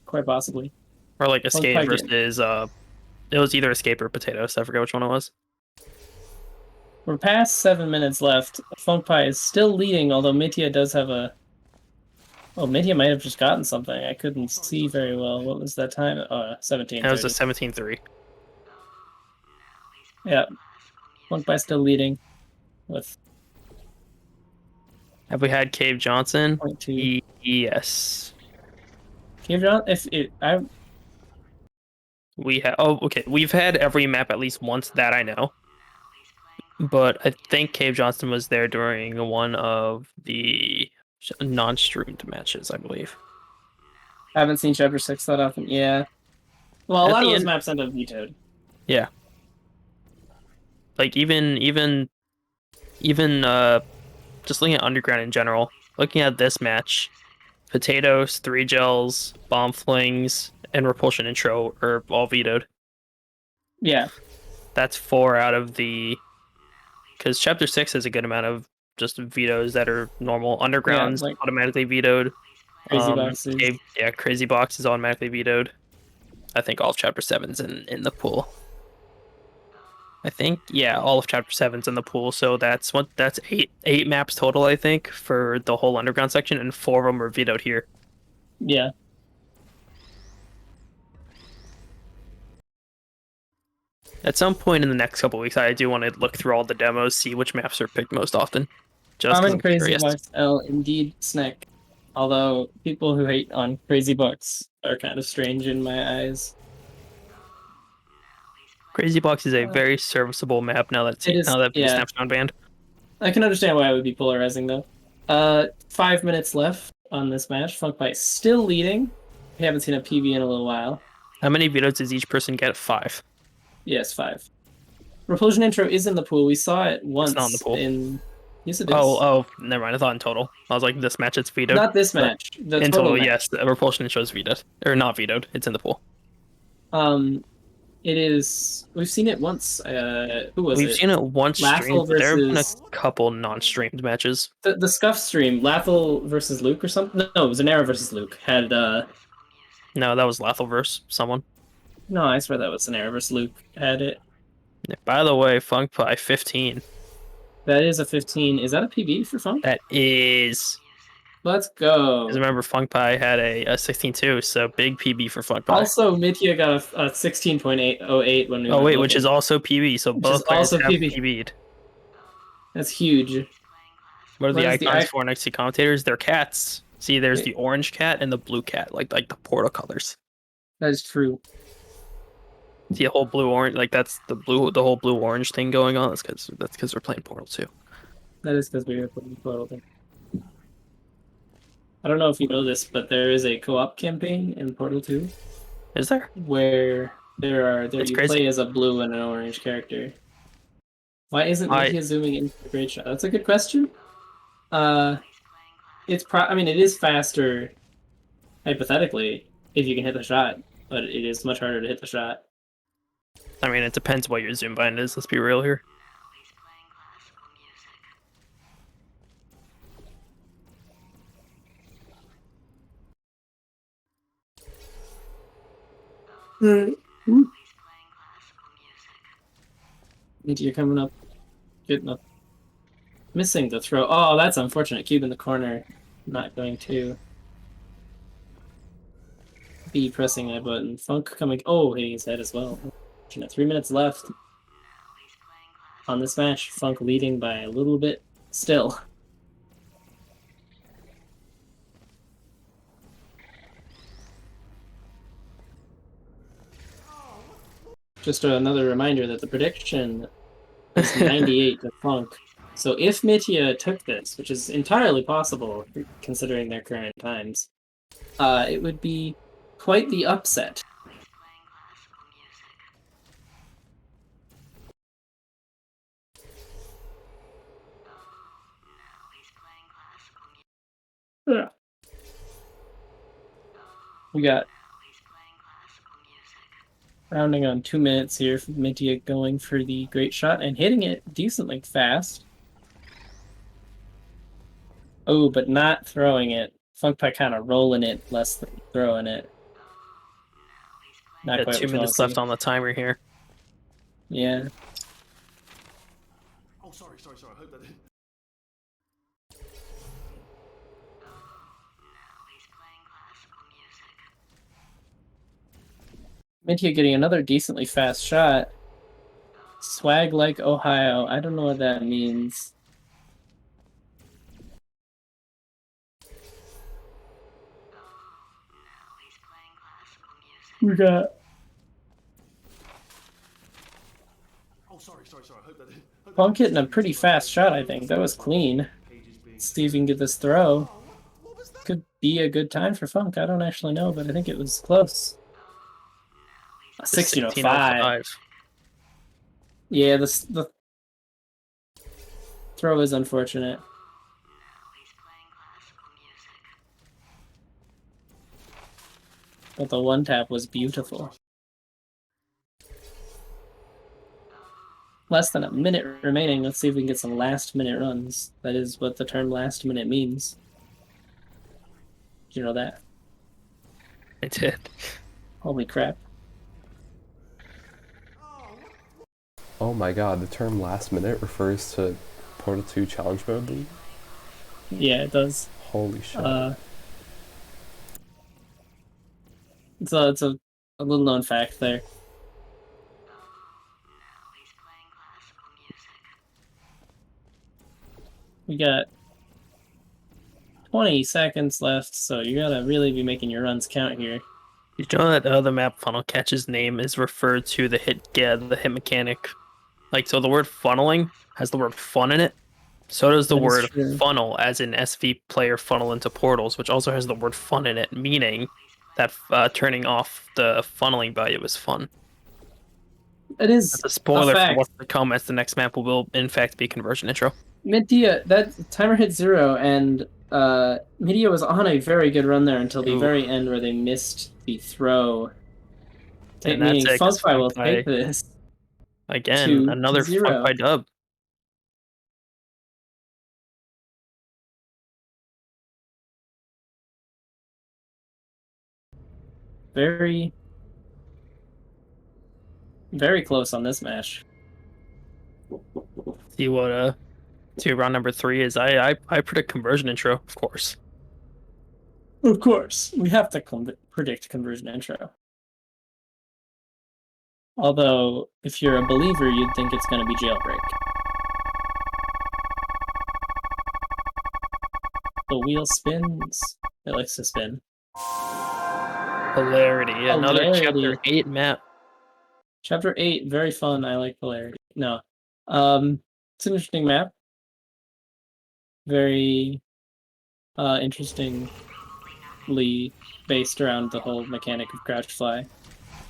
B: Quite possibly.
A: Or Escape versus it was either Escape or Potatoes. I forget which one it was.
B: We're past 7 minutes left. PhunkPai is still leading, although mitya does have a. Oh, mitya might have just gotten something. I couldn't see very well. What was that time? 17.
A: It was a 17-3.
B: Yeah. PhunkPai still leading with
A: Have we had Cave Johnson?
B: 0.2.
A: Yes.
B: Cave John, if it, I
A: We have. Oh, okay. We've had every map at least once that I know. But I think Cave Johnson was there during one of the non-streamed matches, I believe.
B: haven't seen Chapter 6 that often. Yeah. Well, a
A: At
B: lot of
A: the
B: those
A: end,
B: maps end up vetoed.
A: yeah. Like even just looking at Underground in general, looking at this match, Potatoes, Three Gels, Bomb Flings, and Repulsion Intro are all vetoed.
B: Yeah.
A: That's 4 out of the... Because Chapter 6 has a good amount of just vetoes that are normal.
B: Yeah,
A: Underground's
B: like
A: automatically vetoed.
B: Crazy Boxes.
A: Crazy Box is automatically vetoed. I think all of Chapter 7's in the pool. I think, yeah, all of Chapter 7's in the pool, so that's eight maps total, I think, for the whole Underground section, and 4 of them are vetoed here.
B: Yeah.
A: At some point in the next couple weeks, I do want to look through all the demos, see which maps are picked most often. Just because
B: Common
A: I'm
B: Crazy
A: curious.
B: Box L, indeed snack. Although people who hate on Crazy Box are kind of strange in my eyes.
A: Crazy Box is a very serviceable map now that
B: It is,
A: Big
B: yeah.
A: Snap's not banned.
B: I can understand why it would be polarizing though. 5 minutes left on this match. PhunkPai still leading. We haven't seen a PB in a little while.
A: How many vetoes does each person get? 5.
B: Yes, 5. Repulsion Intro is in the pool. We saw it once
A: It's not in the pool.
B: Yes, it is.
A: Oh, never mind. I thought in total. I was like, this match it's vetoed.
B: Not this
A: But
B: match. The
A: in
B: total
A: total,
B: match.
A: yes, the Repulsion Intro is vetoed. Or not vetoed. It's in the pool.
B: It is. We've seen it once. Who was it?
A: We've seen it once
B: Lathel
A: streamed, but there have been a
B: versus
A: couple non-streamed matches.
B: the Scuff stream. Lathel versus Luke or something. No, it was Zanera versus Luke. Had
A: No, that was Lathel versus someone.
B: no, I swear that was Zanera versus Luke. Had it.
A: Yeah, by the way, PhunkPai 15.
B: That is a 15. Is that a PB for Funk?
A: That is.
B: Let's go.
A: Because remember, PhunkPai had a 16 too, so big PB for PhunkPai.
B: Also, Mitya got a 16.808 when we
A: Oh
B: went
A: wait,
B: looking.
A: which is also PB, so
B: Which
A: both
B: is
A: players
B: also
A: have
B: PB.
A: PB'd.
B: That's huge.
A: What are
B: What
A: the
B: is the
A: icons for next to commentators? They're cats. See, there's
B: Wait.
A: the orange cat and the blue cat, like the Portal colors.
B: That is true.
A: See a whole blue orange, like that's the whole blue orange thing going on. That's because we're playing Portal 2.
B: That is because we were putting Portal thing. I don't know if you know this, but there is a co-op campaign in Portal 2
A: Is there?
B: where
A: It's
B: you
A: crazy.
B: play as a blue and an orange character. Why isn't Mitya zooming in for the great shot? That's a good question. I mean, it is faster, hypothetically, if you can hit the shot, but it is much harder to hit the shot.
A: I mean, it depends what your zoom bind is. Let's be real here.
B: Mitya coming up, getting up, missing the throw. Oh, that's unfortunate. Cube in the corner, not going to be pressing that button. Funk coming. Oh, hitting his head as well. 3 minutes left on this match. Funk leading by a little bit still. Just another reminder that the prediction is 98 to Funk. So if Mitya took this, which is entirely possible considering their current times, it would be quite the upset. Yeah. We got rounding on 2 minutes here for Mitya going for the great shot and hitting it decently fast. Oh, but not throwing it. PhunkPai kind of rolling it less than throwing it. Not
A: Got
B: quite
A: 2 minutes left on the timer here.
B: Yeah.
D: Oh, sorry. I hope that didn't.
B: Mitya getting another decently fast shot. Swag like Ohio. I don't know what that means. We got
D: Oh, sorry. I hope that didn't.
B: Punk hitting a pretty fast shot, I think. That was clean. Let's see if we can get this throw.
D: What was that?
B: Could be a good time for Funk. I don't actually know, but I think it was close. 1605. Yeah, the throw is unfortunate. But the one tap was beautiful. Less than a minute remaining. Let's see if we can get some last minute runs. That is what the term last minute means. Did you know that?
A: I did.
B: Holy crap.
F: Oh my god, the term last minute refers to Portal 2 challenge mode league?
B: Yeah, it does.
F: Holy shit.
B: It's a little known fact there. We got 20 seconds left, so you gotta really be making your runs count here.
A: Did you know that the map funnel catch's name is referred to the hit mechanic? Like, so the word funneling has the word fun in it. So does the
B: That is
A: word
B: true.
A: funnel, as in SV player funnel into portals, which also has the word fun in it, meaning that turning off the funneling value is fun.
B: It is
A: That's a spoiler for
B: fact.
A: what's to come, as the next map will in fact be conversion intro.
B: Mitya, that timer hit 0, and Mitya was on a very good run there until the
A: Ooh.
B: very end where they missed the throw.
A: And
B: Meaning
A: that's it, 'cause
B: PhunkPai will
A: PhunkPai,
B: take this
A: again,
B: to
A: another
B: 0.
A: PhunkPai dub.
B: Very, very close on this match.
A: See what to round number 3 is. I predict conversion intro, of course.
B: Of course, we have to predict conversion intro. Although, if you're a believer, you'd think it's going to be jailbreak. The wheel spins. It likes to spin.
A: Hilarity. Another chapter 8 map.
B: Chapter 8, very fun. I like Polarity. No. It's an interesting map. Very interestingly based around the whole mechanic of crouch fly.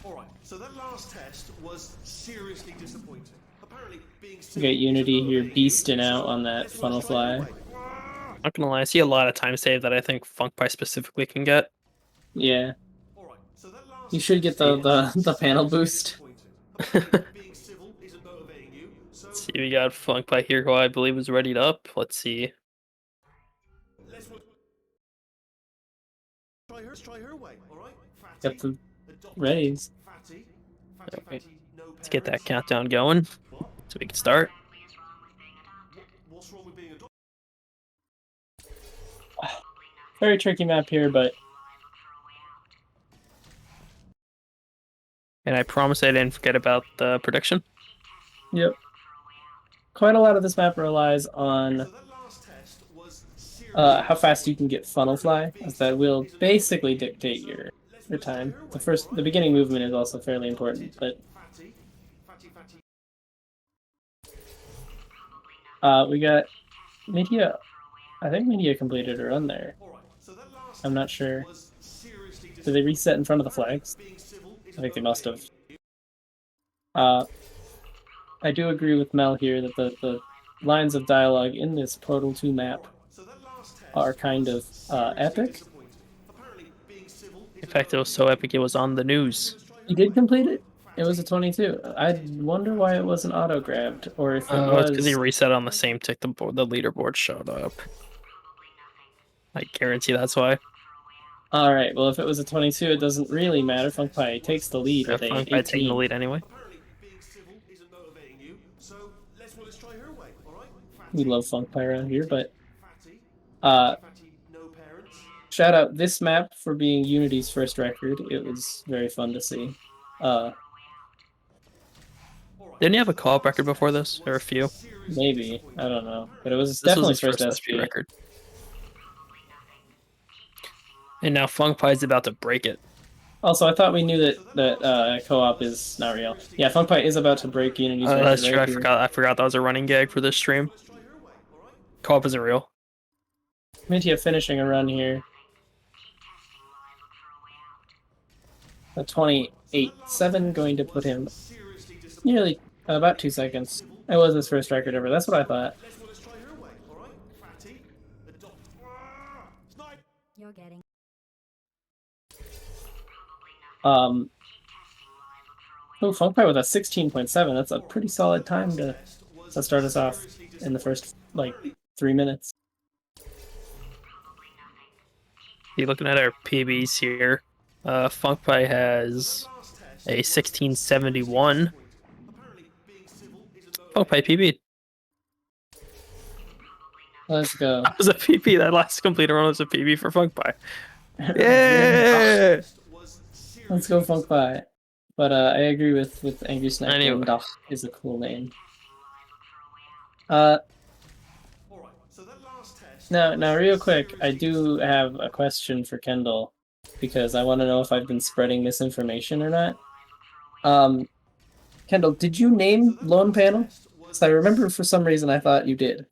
D: Alright, so that last test was seriously disappointing. Apparently, being
B: You got Unity here beasting out on that funnel fly.
A: Not gonna lie, I see a lot of time save that I think PhunkPai specifically can get.
B: Yeah.
D: Alright, so that last
B: You should get the panel boost.
D: being civil isn't motivating you, so
A: Let's see, we got PhunkPai here, who I believe is readied up. Let's see.
D: let's try her way, alright?
B: Got the readies.
D: Fatty,
A: Okay. Let's get that countdown going so we can start.
D: What's wrong with being a
B: Very tricky map here, but
A: And I promise I didn't forget about the prediction.
B: yep. Quite a lot of this map relies on how fast you can get funnel fly, as that will basically dictate your time. The beginning movement is also fairly important, but we got Mitya. I think Mitya completed a run there. I'm not sure. Did they reset in front of the flags? I think they must have. I do agree with Mel here that the lines of dialogue in this Portal 2 map are kind of epic.
A: In fact, it was so epic it was on the news.
B: You did complete it? It was a 22. I wonder why it wasn't auto-grabbed, or if it
A: Oh,
B: was...
A: it's because he reset on the same tick the leaderboard showed up. I guarantee that's why.
B: Alright, well if it was a 22, it doesn't really matter. PhunkPai takes the lead with a
A: PhunkPai
B: 18.
A: taking the lead anyway.
B: We love PhunkPai around here, but... shout out this map for being Unity's first record. It was very fun to see.
A: Didn't he have a co-op record before this, or a few?
B: Maybe, I don't know, but it was
A: This
B: definitely
A: was
B: his
A: his first
B: SP.
A: SP record. And now PhunkPai is about to break it.
B: Also, I thought we knew that co-op is not real. Yeah, PhunkPai is about to break Unity's record
A: That's true.
B: right
A: I
B: here.
A: forgot that was a running gag for this stream. Co-op isn't real.
B: Mitya finishing a run here. A 28.7 going to put him nearly about 2 seconds. It was his first record ever. That's what I thought.
C: You're getting.
B: Oh, PhunkPai with a 16.7. That's a pretty solid time to start us off in the first, like, 3 minutes.
A: You looking at our PBs here? PhunkPai has a 1671. PhunkPai PB.
B: Let's go.
A: That was a PB. That last complete run was a PB for PhunkPai. Yeah.
B: Let's go PhunkPai. But I agree with Angry Sniper.
A: Anyway.
B: Doch is a cool name. Now, real quick, I do have a question for Kendall, because I want to know if I've been spreading misinformation or not. Kendall, did you name Lone Panel? Because I remember for some reason I thought you did.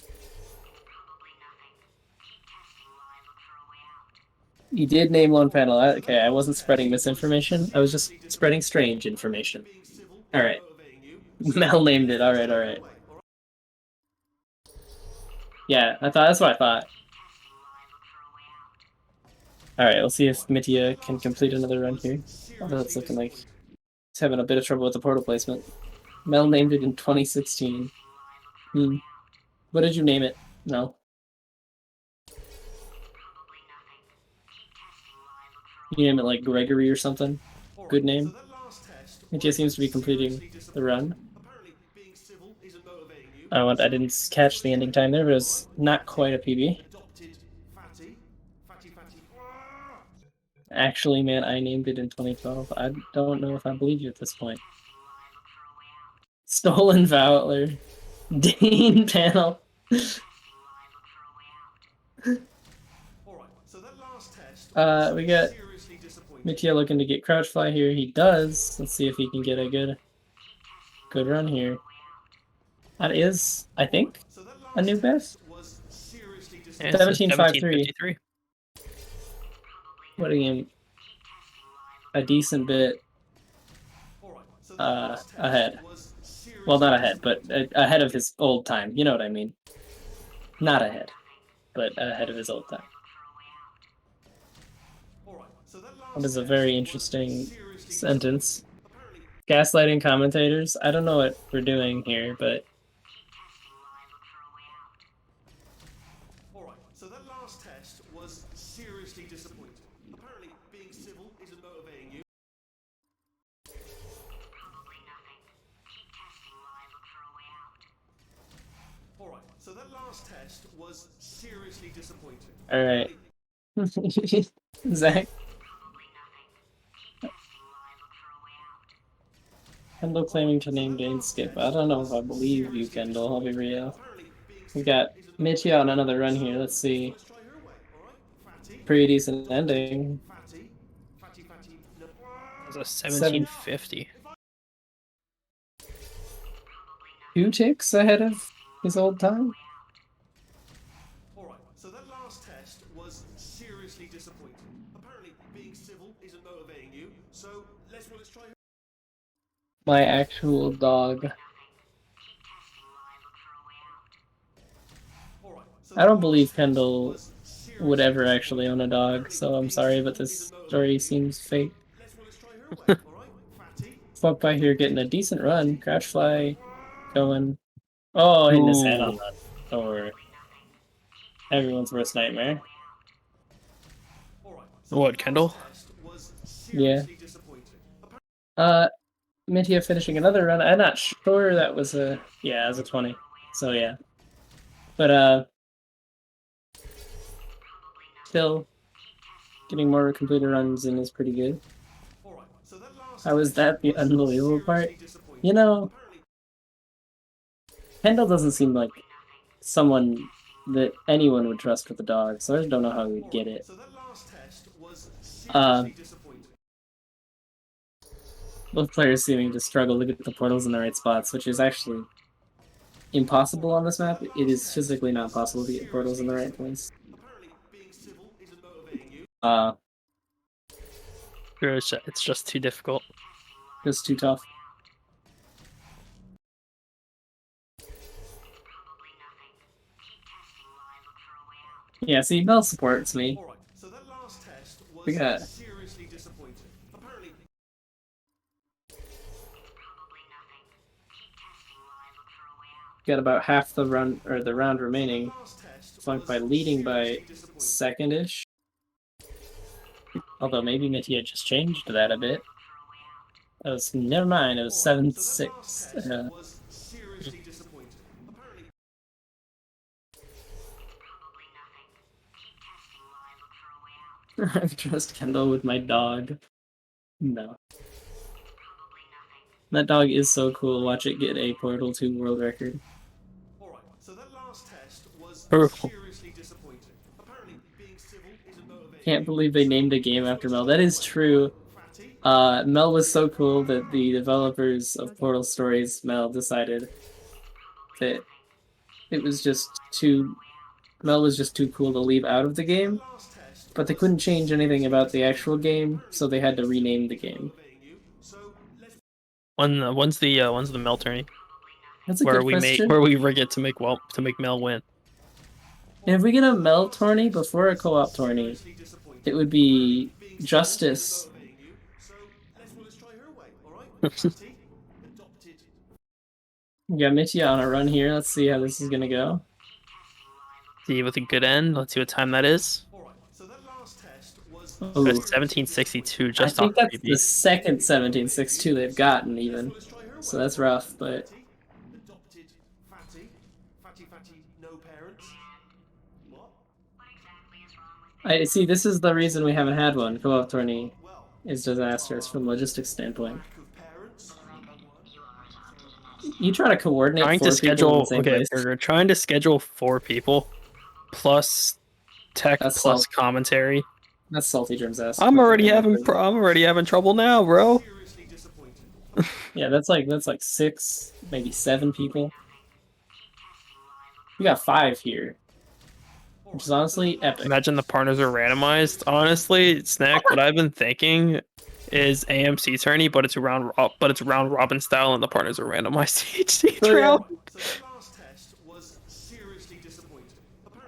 B: You did name Lone Panel. Okay, I wasn't spreading misinformation. I was just spreading strange information. Alright. Mel named it. Alright. Yeah, that's what I thought. Alright, we'll see if Mitya can complete another run here. Although it's looking like he's having a bit of trouble with the portal placement. Mel named it in 2016. What did you name it? No. You name it like Gregory or something? Good name. Mitya seems to be completing the run. I didn't catch the ending time there, but it was not quite a PB. Actually, man, I named it in 2012. I don't know if I believe you at this point. Stolen Fowler. Dean Panel. We got Mitya looking to get Crouch Fly here. He does. Let's see if he can get a good run here. That is, I think, a new best. 17.53. Putting him a decent bit ahead. Well, not ahead, but ahead of his old time. You know what I mean. Not ahead, but ahead of his old time. That is a very interesting sentence. Gaslighting commentators. I don't know what we're doing here, but...
D: So that last test was seriously disappointing. Apparently, being civil isn't motivating you. Alright, so that last test was seriously disappointing.
B: Alright. Zach? Kendall claiming to name Dane Skip. I don't know if I believe you, Kendall. I'll be real. We got Mitya on another run here. Let's see. Pretty decent ending.
A: It was a 1750.
B: 2 ticks ahead of his old time.
D: Alright, so that last test was seriously disappointing. Apparently, being civil isn't motivating you, so let's try.
B: My actual dog. I don't believe Kendall would ever actually own a dog, so I'm sorry, but this story seems fake. PhunkPai here getting a decent run. Crouch Fly going. Oh, hitting his head on that door. Everyone's worst nightmare.
A: What, Kendall?
B: Yeah. Mitya finishing another run. I'm not sure that was a... Yeah, it was a 20. So, yeah. But, still, getting more completed runs in is pretty good. How is that the unbelievable part? You know, Kendall doesn't seem like someone that anyone would trust with a dog, so I just don't know how we'd get it.
D: So that last test was
B: Uh,
D: seriously disappointing.
B: Both players seeming to struggle to get the portals in the right spots, which is actually impossible on this map. It is physically not possible to get portals in the right place.
D: Apparently, being civil isn't motivating you.
A: It's just too difficult.
B: Just too tough. Yeah, see, Mel supports me.
D: All right, so that last test was
B: We got
D: seriously disappointing. Apparently,
B: about half the run or the round remaining.
D: last test
B: PhunkPai leading by second-ish. Although maybe Mitya just changed that a bit. That was never mind. It was 7-6.
D: was seriously disappointing. Apparently,
B: I trust Kendall with my dog. No. That dog is so cool. Watch it get a Portal 2 world record.
D: all right, so that last test was
A: Oh.
D: seriously disappointing. Apparently, being civil isn't motivating.
B: Can't believe they named a game after Mel. That is true. Mel was so cool that the developers of Portal Stories, Mel, decided that it was just too... Mel was just too cool to leave out of the game, but they couldn't change anything about the actual game, so they had to rename the game.
A: When's the Mel tourney?
B: That's a good question.
A: Where we rig it to make Mel win.
B: And if we get a Mel tourney before a co-op tourney, it would be Justice. We got Mitya on a run here. Let's see how this is gonna go.
A: See, with a good end, let's see what time that is.
B: Ooh.
A: That's 1762, just
B: I
A: on
B: think that's
A: PB.
B: the second 1762 they've gotten even. So that's rough, but
D: Adopted fatty, no parents. What?
B: I see this is the reason we haven't had one. Co-op tourney is disastrous from logistics standpoint. You try to coordinate
A: Trying
B: 4
A: to
B: people in
A: schedule
B: the same place.
A: Burger, trying to schedule 4 people plus tech plus commentary.
B: That's salty Drum's ass.
A: I'm already having trouble now, bro.
B: Yeah, that's like 6, maybe 7 people. We got 5 here, which is honestly epic.
A: Imagine the partners are randomized. Honestly, Snack, what I've been thinking is AMC tourney, but it's round robin style, and the partners are randomized each round.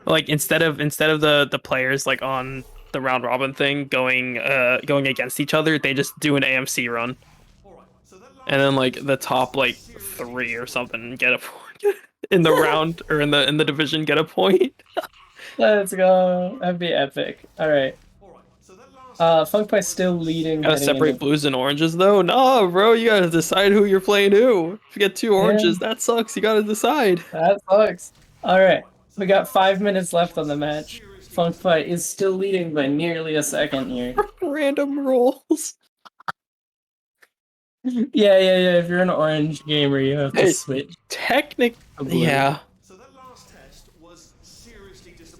A: Like instead of the players like on the round robin thing going against each other, they just do an AMC run, and then like the top like 3 or something get a point in the round or in the division get a point.
B: Let's go. That'd be epic. All right. PhunkPai still leading.
A: Gotta separate blues and oranges though. No, bro, you gotta decide who you're playing who. If you get 2 oranges, that sucks. You gotta decide.
B: That sucks. All right, we got 5 minutes left on the match. PhunkPai is still leading by nearly a second here.
A: Random rolls.
B: Yeah. If you're an orange gamer, you have to switch.
A: Technically, yeah.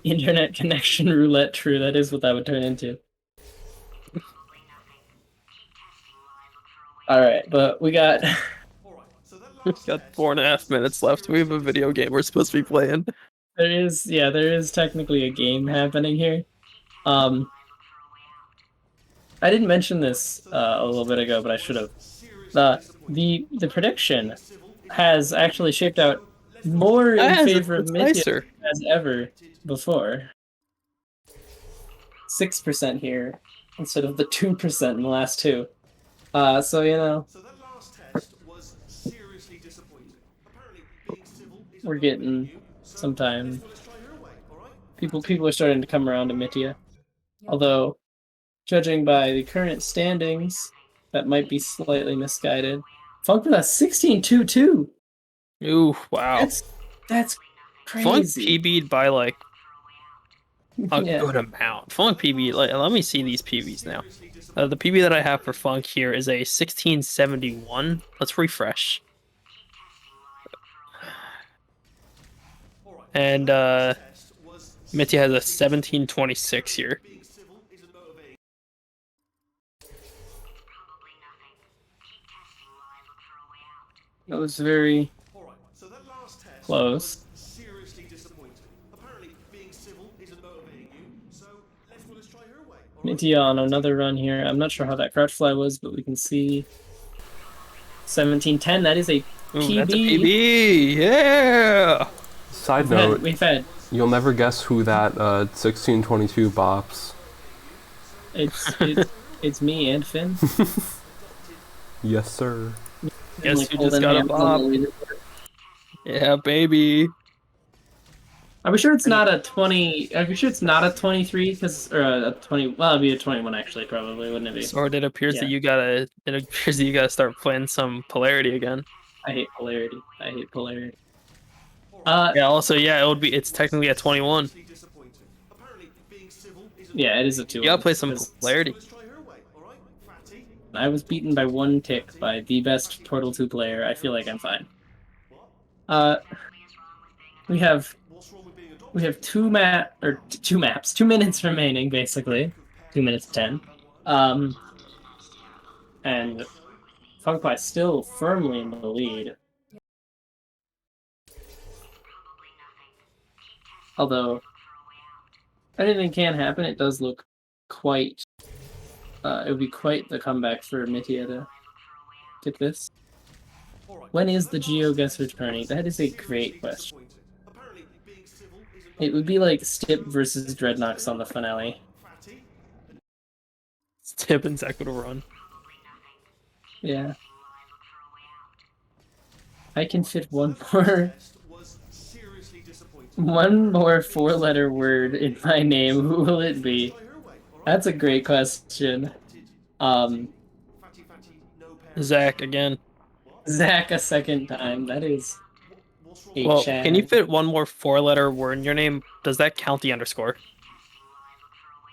B: Internet connection roulette. True, that is what that would turn into. All right, but we got
A: 4.5 minutes left. We have a video game we're supposed to be playing.
B: there is technically a game happening here. I didn't mention this a little bit ago, but I should have. The prediction has actually shaped out more in favor of Mitya as ever before. 6% here instead of the 2% in the last 2. So you know, we're getting some time. People are starting to come around to Mitya. Although, judging by the current standings, that might be slightly misguided. Funk with a 16-2-2.
A: Ooh, wow.
B: That's crazy.
A: Funk PB'd by like a good amount. Funk PB, let me see these PBs now. The PB that I have for Funk here is a 1671. Let's refresh. And Mitya has a 1726 here.
B: That was very close.
D: Seriously disappointing. Apparently, being civil isn't motivating you, so let's try her way.
B: Mitya on another run here. I'm not sure how that crouch fly was, but we can see 1710. That is a PB.
A: That's a PB. Yeah.
F: Side note,
B: We've had.
F: you'll never guess who that 1622 bops.
B: It's me and Finn.
F: Yes, sir.
A: Guess
B: Like,
A: who just got a
B: hands on the
A: bop?
B: leaderboard.
A: Yeah, baby.
B: Are we sure it's not a 20? Are we sure it's not a 23? Because or a 20? Well, it'd be a 21 actually, probably, wouldn't it be?
A: Sword, it appears that
B: Yeah.
A: you gotta. It appears that you gotta start playing some polarity again.
B: I hate polarity. I hate polarity.
A: Yeah. Also, yeah, it would be. It's technically a 21.
B: Yeah, it is a 2.
A: You gotta play some polarity.
B: I was beaten by 1 tick by the best Portal 2 player. I feel like I'm fine. We have 2 maps, 2 minutes remaining, basically. 2 minutes 10. And PhunkPai still firmly in the lead. Although anything can happen, it does look quite. It would be quite the comeback for Mitya to get this. When is the GeoGuess returning? That is a great question. It would be like Stip versus Dreadnoks on the finale.
A: Stip and Zach would run.
B: Yeah. I can fit one more 4-letter word in my name. Who will it be? That's a great question.
A: Zach again.
B: Zach a second time. That is a
A: Well,
B: Chad.
A: can you fit one more 4-letter word in your name? Does that count the underscore?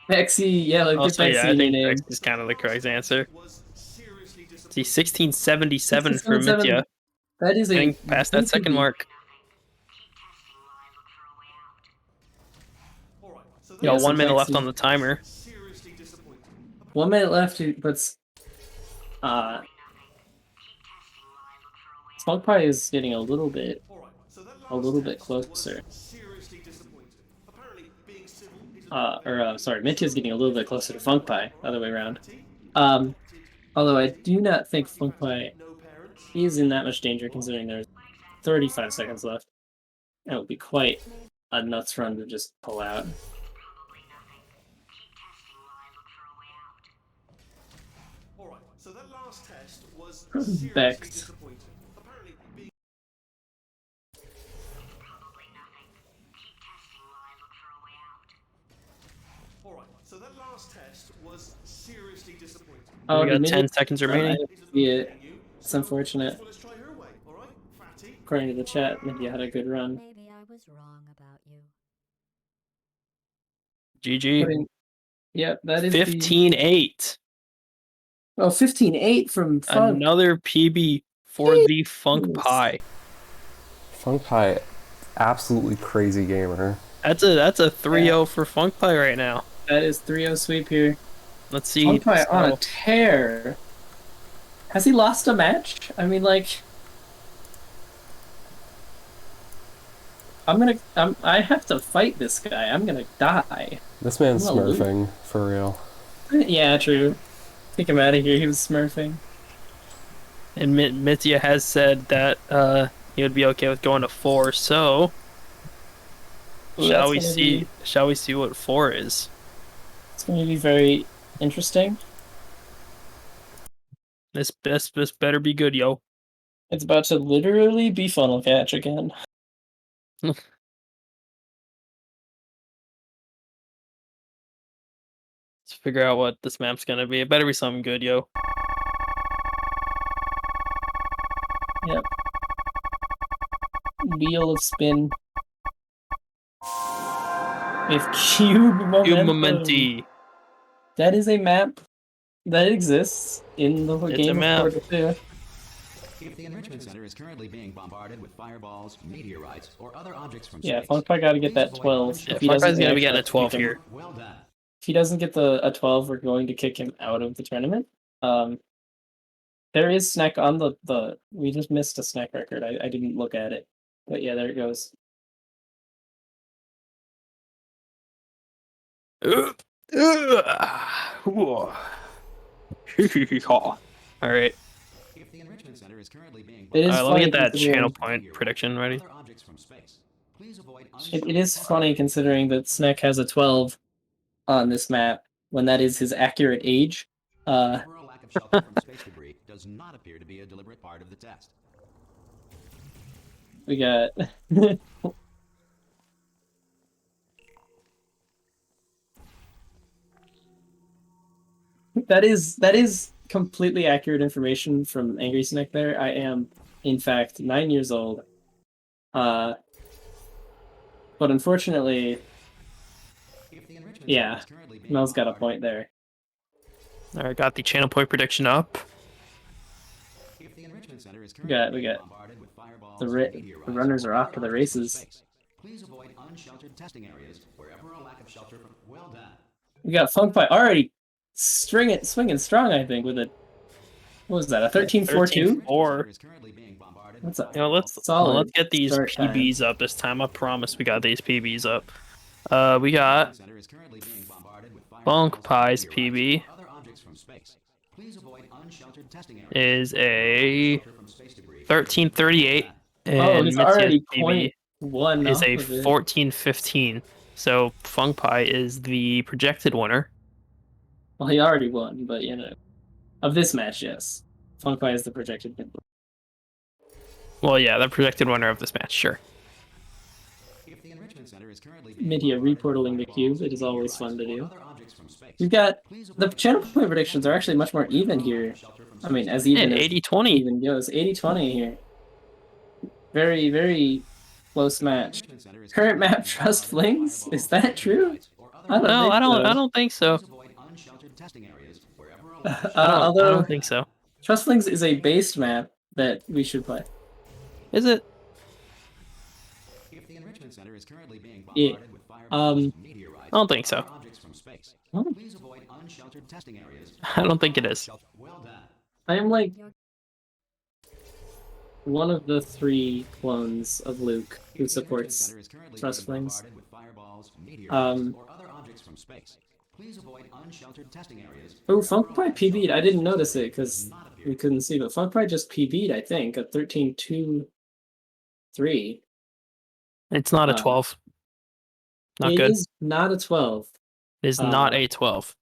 B: Pexy, yeah, like
A: Also,
B: Pexy
A: yeah, I
B: in your
A: think
B: name.
A: X is kind of the correct answer. See, 1677 for
B: 1677.
A: Mitya.
B: That is
A: Getting past that second mark. You got 1 minute left on the timer.
B: 1 minute left, but PhunkPai is getting a little bit closer. Sorry, Mitya's getting a little bit closer to PhunkPai, other way around. Although I do not think PhunkPai is in that much danger considering there's 35 seconds left. That would be quite a nuts run to just pull out. Bex.
D: So that last test was seriously disappointing.
B: Oh,
A: We got 10 seconds remaining.
B: Yeah, it's unfortunate. According to the chat, Mitya had a good run.
C: Maybe I was wrong about you.
A: GG.
B: Yep, that is
A: 15-8.
B: Oh, 15-8 from Funk.
A: Another PB for the PhunkPai.
F: PhunkPai, absolutely crazy gamer.
A: That's a 3-0 for PhunkPai right now.
B: That is 3-0 sweep here.
A: Let's see.
B: PhunkPai on a tear. Has he lost a match? I mean, like, I have to fight this guy. I'm gonna die.
F: This man's smurfing, for real.
B: Yeah, true. Take him out of here. He was smurfing.
A: And Mitya has said that he would be okay with going to 4. So, shall we see what 4 is?
B: It's going to be very interesting.
A: This better be good, yo.
B: It's about to literally be funnel catch again.
A: Let's figure out what this map's gonna be. It better be something good, yo.
B: Yep. Wheel of spin. With cube
A: Momenti.
B: That is a map that exists in the
A: It's
B: game
A: a map.
B: of Portal 2.
E: If the enrichment center is currently being bombarded with fireballs, meteorites, or other objects from
B: Yeah,
E: space,
B: PhunkPai got to get
E: please
B: that
E: avoid
B: 12.
A: Yeah,
B: If he
A: PhunkPai's
B: doesn't
A: gonna be
B: get
A: getting a
B: that,
A: 12
B: kick him.
A: here.
E: well done.
B: If he doesn't get a 12, we're going to kick him out of the tournament. There is snack on the. We just missed a snack record. I didn't look at it, but yeah, there it goes.
A: All right.
E: If the enrichment center is currently being
B: It is
A: All right, let me
B: funny
A: get that
B: considering-
A: channel point prediction ready.
E: other objects from space, please avoid
B: It is funny considering that Snack has a 12 on this map when that is his accurate age.
E: Overall lack of shelter from space debris does not appear to be a deliberate part of the test.
B: We got. That is completely accurate information from Angry Snack there. I am, in fact, 9 years old. But unfortunately, yeah, Mel's got a point there.
A: All right, got the channel point prediction up.
B: We got the runners are off to the races.
E: Please avoid unsheltered testing areas wherever a lack of shelter from. Well done.
B: We got PhunkPai already swinging strong, I think, with a. What was that? A 13-4-2?
A: 13-4.
B: That's a
A: Let's
B: solid
A: get these
B: start time.
A: PBs up this time. I promise we got these PBs up. We got PhunkPai's PB is a 1338, and
B: it's
A: Mitya's
B: already
A: PB
B: 0.1
A: is
B: off
A: a
B: of it.
A: 1415. So PhunkPai is the projected winner.
B: Well, he already won, but you know, of this match, yes, PhunkPai is the projected winner.
A: Well, yeah, the projected winner of this match, sure.
B: Mitya reportaling the cube. It is always fun to do. We've got the channel point predictions are actually much more even here. I mean, as even
A: And
B: as
A: 80-20.
B: even goes, 80-20 here. Very, very close match. Current map trust flings? Is that true?
A: No, I don't think so. I don't think so.
B: Trust flings is a based map that we should play.
A: Is it?
B: Yeah.
A: I don't think so. I don't think it is.
B: I am like one of the 3 clones of Luke who supports trust flings. Oh, PhunkPai PB'd. I didn't notice it because we couldn't see, but PhunkPai just PB'd, I think, a 13-2-3.
A: It's not a 12. Not
B: It
A: good.
B: is not a 12.
A: It is not a 12.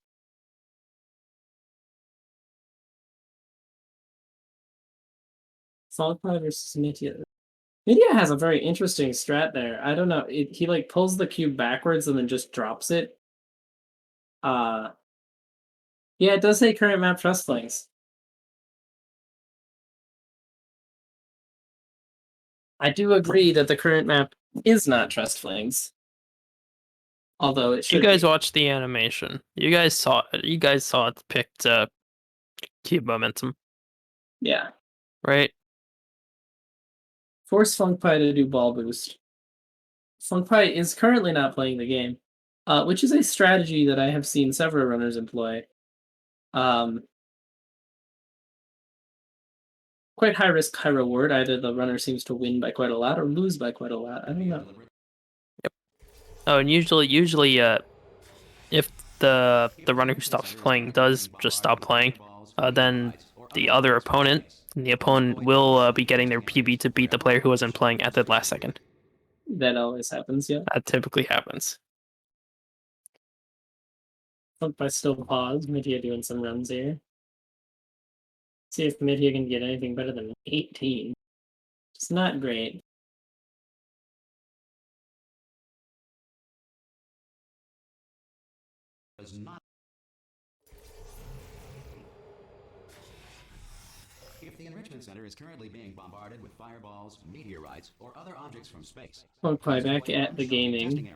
B: PhunkPai versus Mitya. Mitya has a very interesting strat there. I don't know. He like pulls the cube backwards and then just drops it. Yeah, it does say current map trust flings. I do agree that the current map is not trust flings. Although it should.
A: You guys watched the animation. You guys saw it. You guys saw it picked cube momentum.
B: Yeah.
A: Right?
B: Force PhunkPai to do ball boost. PhunkPai is currently not playing the game, which is a strategy that I have seen several runners employ. Quite high risk, high reward. Either the runner seems to win by quite a lot or lose by quite a lot. I don't know.
A: Yep. Oh, and usually, if the runner who stops playing does just stop playing, then the other opponent, will be getting their PB to beat the player who wasn't playing at the last second.
B: That always happens, yeah.
A: That typically happens.
B: PhunkPai still pause. Mitya doing some runs here. See if Mitya can get anything better than 18. It's not great.
E: If the enrichment center is currently being bombarded with fireballs, meteorites, or other objects from space,
B: PhunkPai back at the gaming.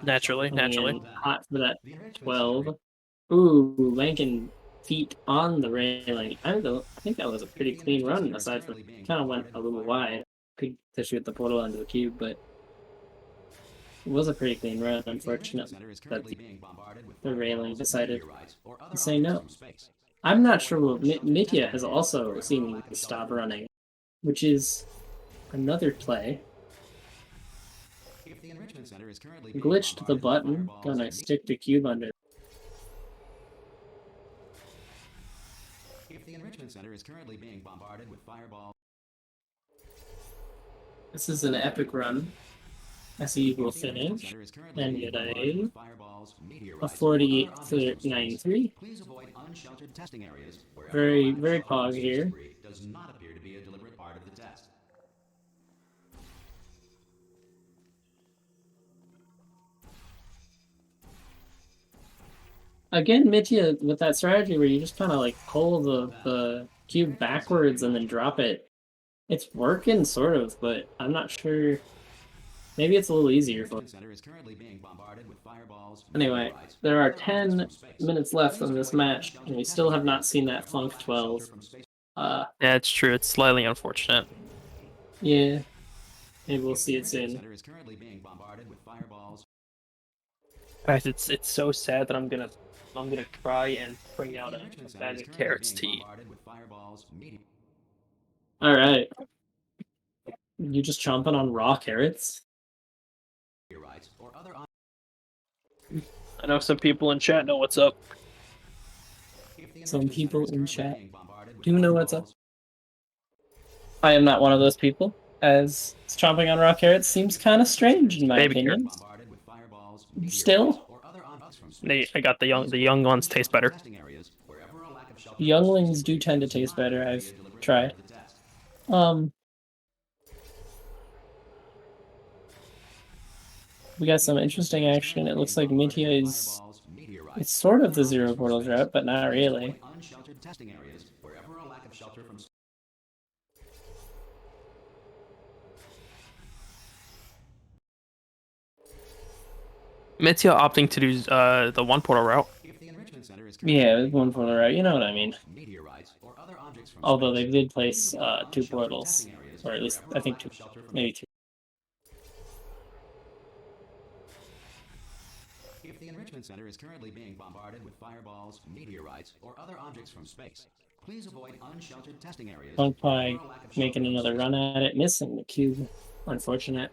A: Naturally.
B: And hot for that 12. Ooh, Lankin feet on the railing. I think that was a pretty clean run, aside from kind of went a little wide to shoot the portal onto the cube, but it was a pretty clean run. Unfortunately, that the railing decided to say no. I'm not sure what Mitya has also seemingly stopped running, which is another play. Glitched the button, gonna stick the cube under.
E: If the enrichment center is currently being bombarded with fireballs.
B: This is an epic run. As he will finish, and get a 48-93.
E: Please avoid unsheltered testing areas.
B: Very, very pog here.
E: Does not appear to be a deliberate part of the test.
B: Again, Mitya with that strategy where you just kind of like pull the cube backwards and then drop it. It's working, sort of, but I'm not sure. Maybe it's a little easier for. Anyway, there are 10 minutes left on this match, and we still have not seen that Funk 12.
A: Yeah, it's true. It's slightly unfortunate.
B: Yeah, maybe we'll see it soon.
A: Guys, it's so sad that I'm gonna try and bring out a bag of carrots to eat.
B: All right, you just chomping on raw carrots?
A: I know some people in chat know what's up.
B: Some people in chat do know what's up. I am not one of those people, as chomping on raw carrots seems kind of strange in my opinion. Still,
A: I got the young ones taste better.
B: Younglings do tend to taste better. I've tried. We got some interesting action. It looks like Mitya is. It's sort of the zero portals route, but not really.
A: Mitya opting to do the one portal route.
B: Yeah, one portal route. You know what I mean. Although they did place 2 portals, or at least I think 2, maybe 2.
E: If the enrichment center is currently being bombarded with fireballs, meteorites, or other objects from space, please avoid unsheltered testing areas.
B: PhunkPai making another run at it, missing the cube. Unfortunate.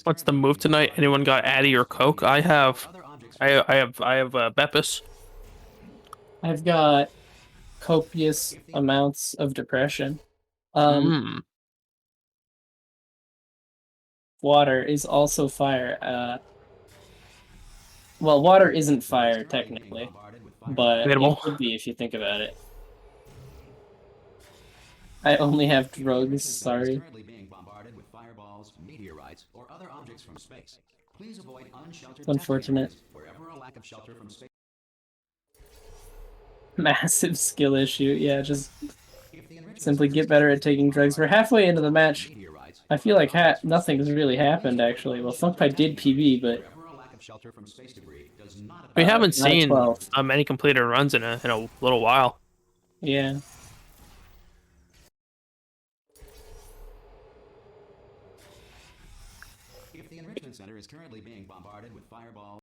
A: What's the move tonight? Anyone got Addy or Coke? I have Beppis.
B: I've got copious amounts of depression. Water is also fire. Well, water isn't fire technically, but it would be if you think about it. I only have drugs. Sorry. Unfortunate. Massive skill issue. Yeah, just simply get better at taking drugs. We're halfway into the match. I feel like nothing's really happened, actually. Well, PhunkPai did PB, but
A: we haven't seen many completed runs in a little while.
B: Yeah.
E: If the enrichment center is currently being bombarded with fireballs.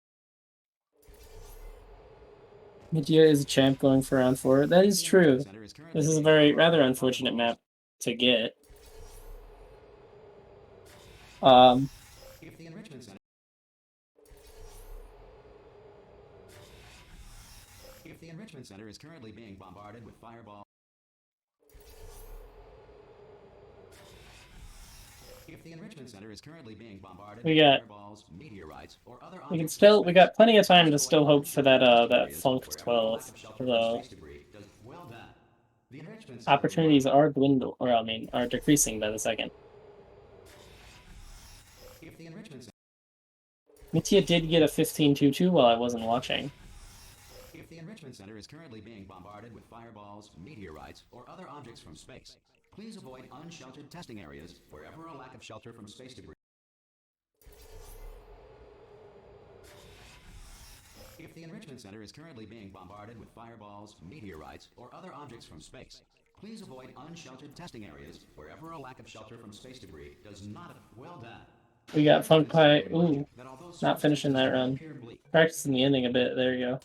B: Mitya is a champ going for round 4. That is true. This is a rather unfortunate map to get.
E: If the enrichment center is currently being bombarded with fireballs. If the enrichment center is currently being bombarded with fireballs, meteorites, or other objects.
B: We got plenty of time to still hope for that Funk 12, though. Opportunities are are decreasing by the second. Mitya did get a 15-2-2 while I wasn't watching.
E: If the enrichment center is currently being bombarded with fireballs, meteorites, or other objects from space, please avoid unsheltered testing areas wherever a lack of shelter from space debris. If the enrichment center is currently being bombarded with fireballs, meteorites, or other objects from space, please avoid unsheltered testing areas wherever a lack of shelter from space debris does not. Well done.
B: We got PhunkPai. Ooh, not finishing that run. Practicing the ending a bit. There you go.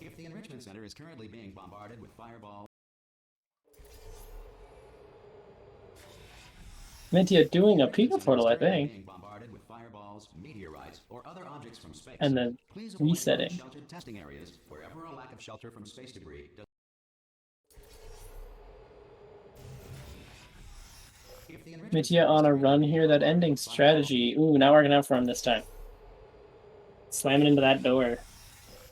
E: If the enrichment center is currently being bombarded with fireballs,
B: Mitya doing a Pika portal, I think,
E: being bombarded with fireballs, meteorites, or other objects from space,
B: and then
E: please avoid
B: resetting.
E: unsheltered testing areas wherever a lack of shelter from space debris does. If the enrichment
B: Mitya on a run here. That ending strategy. Ooh, not working out for him this time. Slamming into that door.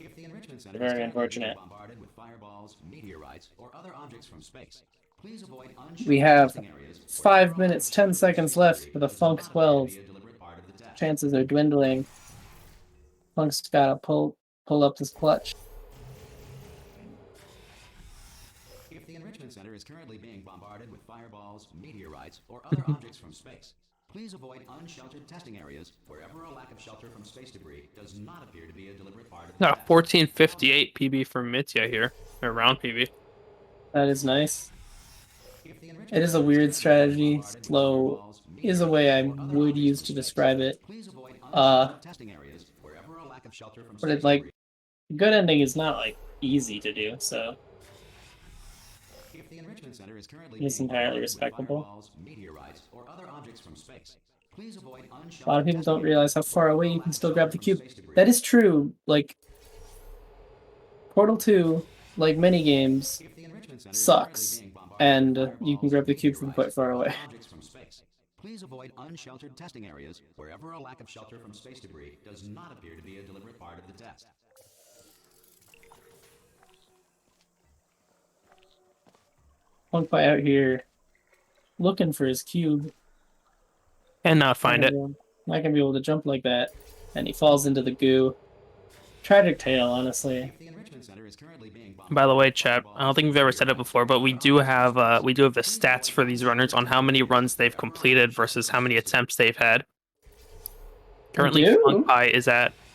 E: If the enrichment center
B: Very
E: is currently
B: unfortunate.
E: being bombarded with fireballs, meteorites, or other objects from space, please avoid
B: We
E: unsheltered
B: have
E: testing areas
B: 5 minutes, 10 seconds left for the Funk 12.
E: be a deliberate part of the test.
B: Chances are dwindling. Funk's gotta pull up this clutch.
E: If the enrichment center is currently being bombarded with fireballs, meteorites, or other objects from space, please avoid unsheltered testing areas wherever a lack of shelter from space debris does not appear to be a deliberate part of the
A: Got
E: test.
A: 1458 PB from Mitya here, or round PB.
B: That is nice.
E: If the enrichment
B: It is a
E: center
B: weird
E: currently
B: strategy.
E: being bombarded with
B: Slow
E: fireballs,
B: is a way I
E: meteorites, or other
B: would
E: objects
B: use
E: from
B: to
E: space,
B: describe it.
E: please avoid unsheltered testing areas wherever a lack of shelter from
B: But
E: space
B: it's like
E: debris.
B: good ending is not like easy to do, so
E: If the enrichment center is currently
B: it's
E: being
B: entirely
E: bombarded with
B: respectable.
E: fireballs, meteorites, or other objects from space, please avoid unsheltered
B: A lot of people
E: testing
B: don't realize how
E: areas
B: far
E: wherever
B: away
E: a
B: you
E: lack
B: can
E: of
B: still
E: shelter
B: grab the
E: from
B: cube.
E: space debris.
B: That is true. Like Portal 2, like many games,
E: If the enrichment center is
B: sucks,
E: currently being bombarded
B: and
E: with
B: you can
E: fireballs,
B: grab the cube from quite
E: meteorites,
B: far
E: or
B: away.
E: other objects from space, please avoid unsheltered testing areas wherever a lack of shelter from space debris does not appear to be a deliberate part of the test.
B: PhunkPai out here looking for his cube.
A: And not find it.
B: Not gonna be able to jump like that, and he falls into the goo. Tragic tale, honestly.
E: If the enrichment center is currently being bombarded
A: By the way,
E: with
A: chat, I don't
E: fireballs,
A: think we've ever said it before, but we do have the stats for these runners on how many runs they've completed versus how many attempts they've had. Currently,
B: do?
A: PhunkPai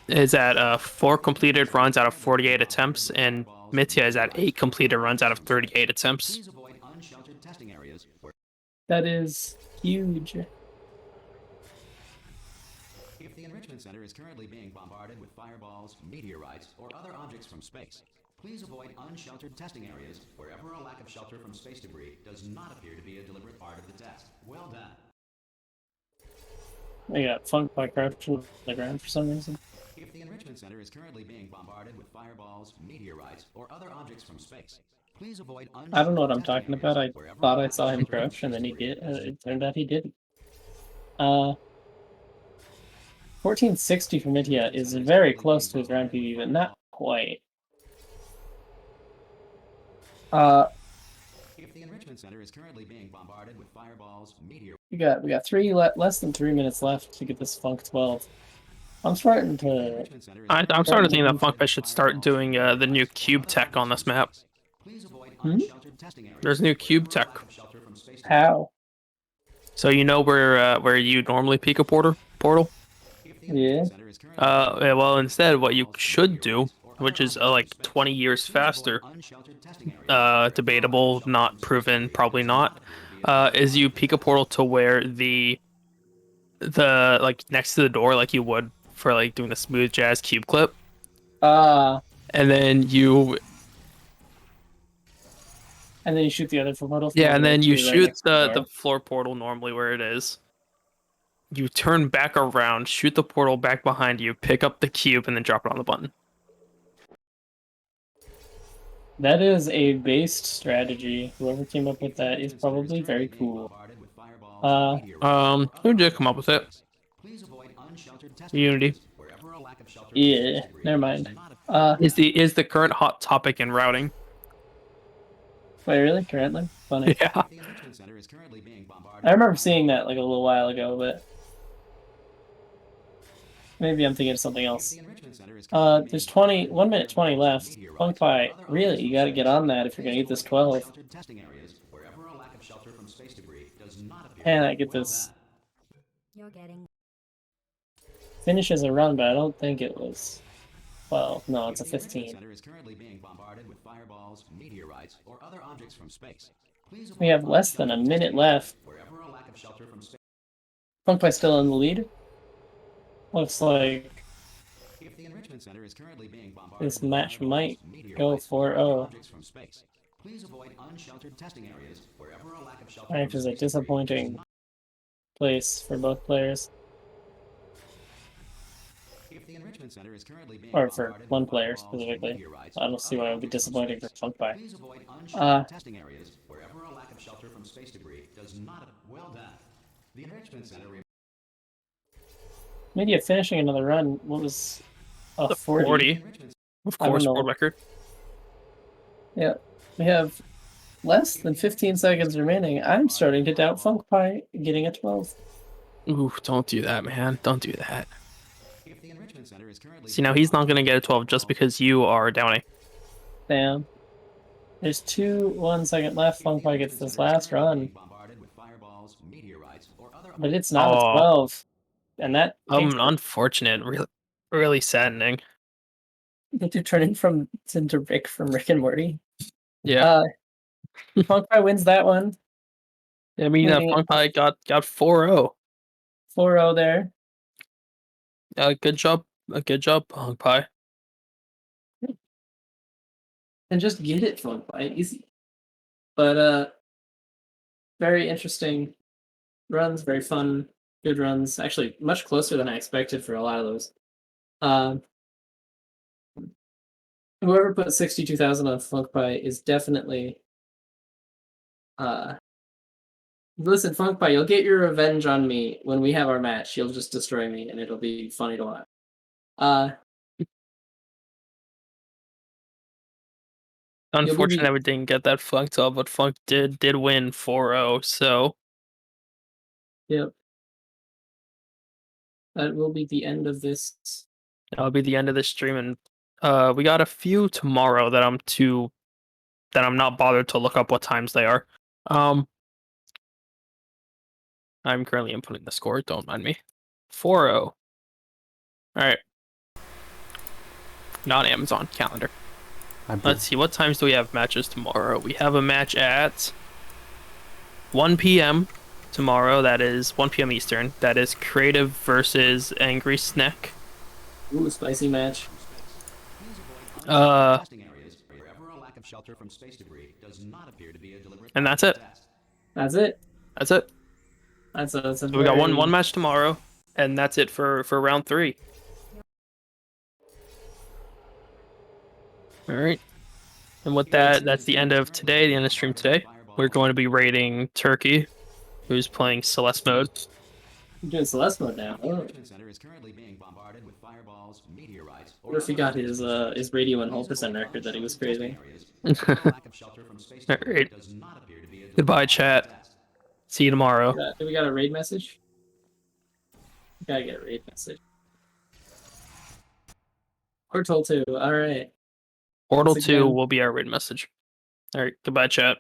A: is at 4 completed runs out of 48 attempts, and Mitya is at 8 completed runs out of 38 attempts.
E: please avoid unsheltered testing areas where
B: That is huge.
E: if the enrichment center is currently being bombarded with fireballs, meteorites, or other objects from space, please avoid unsheltered testing areas wherever a lack of shelter from space debris does not appear to be a deliberate part of the test. Well done.
B: I got PhunkPai crouched on the ground for some reason.
E: If the enrichment center is currently being bombarded with fireballs, meteorites, or other objects from space, please avoid unsheltered
B: I don't know what I'm
E: testing
B: talking
E: areas
B: about. I
E: wherever
B: thought
E: a
B: I
E: lack
B: saw
E: of
B: him
E: shelter from
B: crouch, and then he
E: space debris
B: did.
E: does
B: It turned out he didn't. 1460 for Mitya is very close to his round PB, but not quite.
E: If the enrichment center is currently being bombarded with fireballs, meteorites,
B: We got less than 3 minutes left to get this Funk 12. I'm starting to.
A: I'm starting to think that PhunkPai should start doing the new cube tech on this map. There's new cube tech.
B: How?
A: So you know where you normally peek a portal?
B: Yeah.
A: Well, instead, what you should do, which is like 20 years faster, debatable, not proven, probably not, is you peek a portal to where the like next to the door, like you would for like doing the smooth jazz cube clip, and then you
B: shoot the other portal.
A: yeah, and then you
B: right
A: shoot
B: next to the
A: the
B: door.
A: floor portal normally where it is. You turn back around, shoot the portal back behind you, pick up the cube, and then drop it on the button.
B: That is a based strategy. Whoever came up with that is probably very cool.
A: Who did come up with it? Unity.
B: Yeah, never mind.
A: Is the current hot topic in routing.
B: Wait, really? Currently? Funny.
A: Yeah.
B: I remember seeing that like a little while ago, but maybe I'm thinking of something else. There's 1 minute 20 left. PhunkPai, really, you gotta get on that if you're gonna get this 12. Can I get this?
C: You're getting
B: finishes a run, but I don't think it was 12. No, it's a
E: If the Enrichment
B: 15.
E: Center is currently being bombarded with fireballs, meteorites, or other objects from space, please
B: We
E: avoid
B: have less than a
E: unsheltered
B: minute
E: testing areas
B: left.
E: wherever a lack of shelter from space.
B: PhunkPai still in the lead. Looks like
E: If the Enrichment Center is currently being bombarded
B: this
E: with
B: match
E: fireballs,
B: might go
E: meteorites, or other
B: 4-0.
E: objects from space, please avoid unsheltered testing areas wherever a lack of shelter
B: Which
E: from
B: is a
E: space debris does
B: disappointing
E: not.
B: place for both players.
E: If the Enrichment Center is currently being
B: Or for
E: bombarded with
B: one player
E: fireballs,
B: specifically.
E: meteorites,
B: I
E: or
B: don't see
E: other
B: why it would be
E: objects from
B: disappointing for
E: space,
B: PhunkPai.
E: please avoid unsheltered
B: Uh,
E: testing areas wherever a lack of shelter from space debris does not. Well done. The Enrichment Center.
B: Mitya finishing another run. What was a
A: The
B: 40?
A: 40. Of
B: I don't
A: course,
B: know.
A: world record.
B: Yeah. We have less than 15 seconds remaining. I'm starting to doubt PhunkPai getting a 12.
A: Ooh, don't do that, man. Don't do that.
E: If the Enrichment Center is currently
A: See, now he's not going to get a 12 just because you are downing.
B: Damn. There's 1 second left. PhunkPai gets this last run. But it's not a 12. And that
A: Unfortunate. Really, really saddening.
B: did you turn into Rick from Rick and Morty?
A: Yeah.
B: PhunkPai wins that one.
A: I mean, PhunkPai got 4-0.
B: 4-0 there.
A: Good job. Good job, PhunkPai.
B: And just get it, PhunkPai. Easy. But very interesting runs, very fun, good runs. Actually, much closer than I expected for a lot of those. Whoever put 62,000 on PhunkPai is definitely. Listen, PhunkPai, you'll get your revenge on me when we have our match. You'll just destroy me, and it'll be funny to watch.
A: Unfortunately, we didn't get that Funk up, but Funk did win 4-0, so.
B: Yep. That will be the end of this.
A: That'll be the end of this stream, and we got a few tomorrow that I'm not bothered to look up what times they are. I'm currently inputting the score, don't mind me. 4-0. Alright. Not Amazon calendar. Let's see, what times do we have matches tomorrow? We have a match at 1 p.m. tomorrow. That is 1 p.m. Eastern. That is Creative versus Angry Snack.
B: Ooh, spicy match.
A: And that's it.
B: That's it.
A: That's it.
B: So
A: we got one match tomorrow, and that's it for round 3. All right. And with that, that's the end of today, the end of stream today. We're going to be raiding Turkey, who's playing Celeste mode.
B: I'm doing Celeste mode now. Oh. What if he got his radio and whole percent record that he was crazy?
A: Alright. Goodbye, chat. See you tomorrow.
B: Do we got a raid message? Gotta get a raid message. Portal 2, alright.
A: Portal 2 will be our raid message. Alright, goodbye, chat.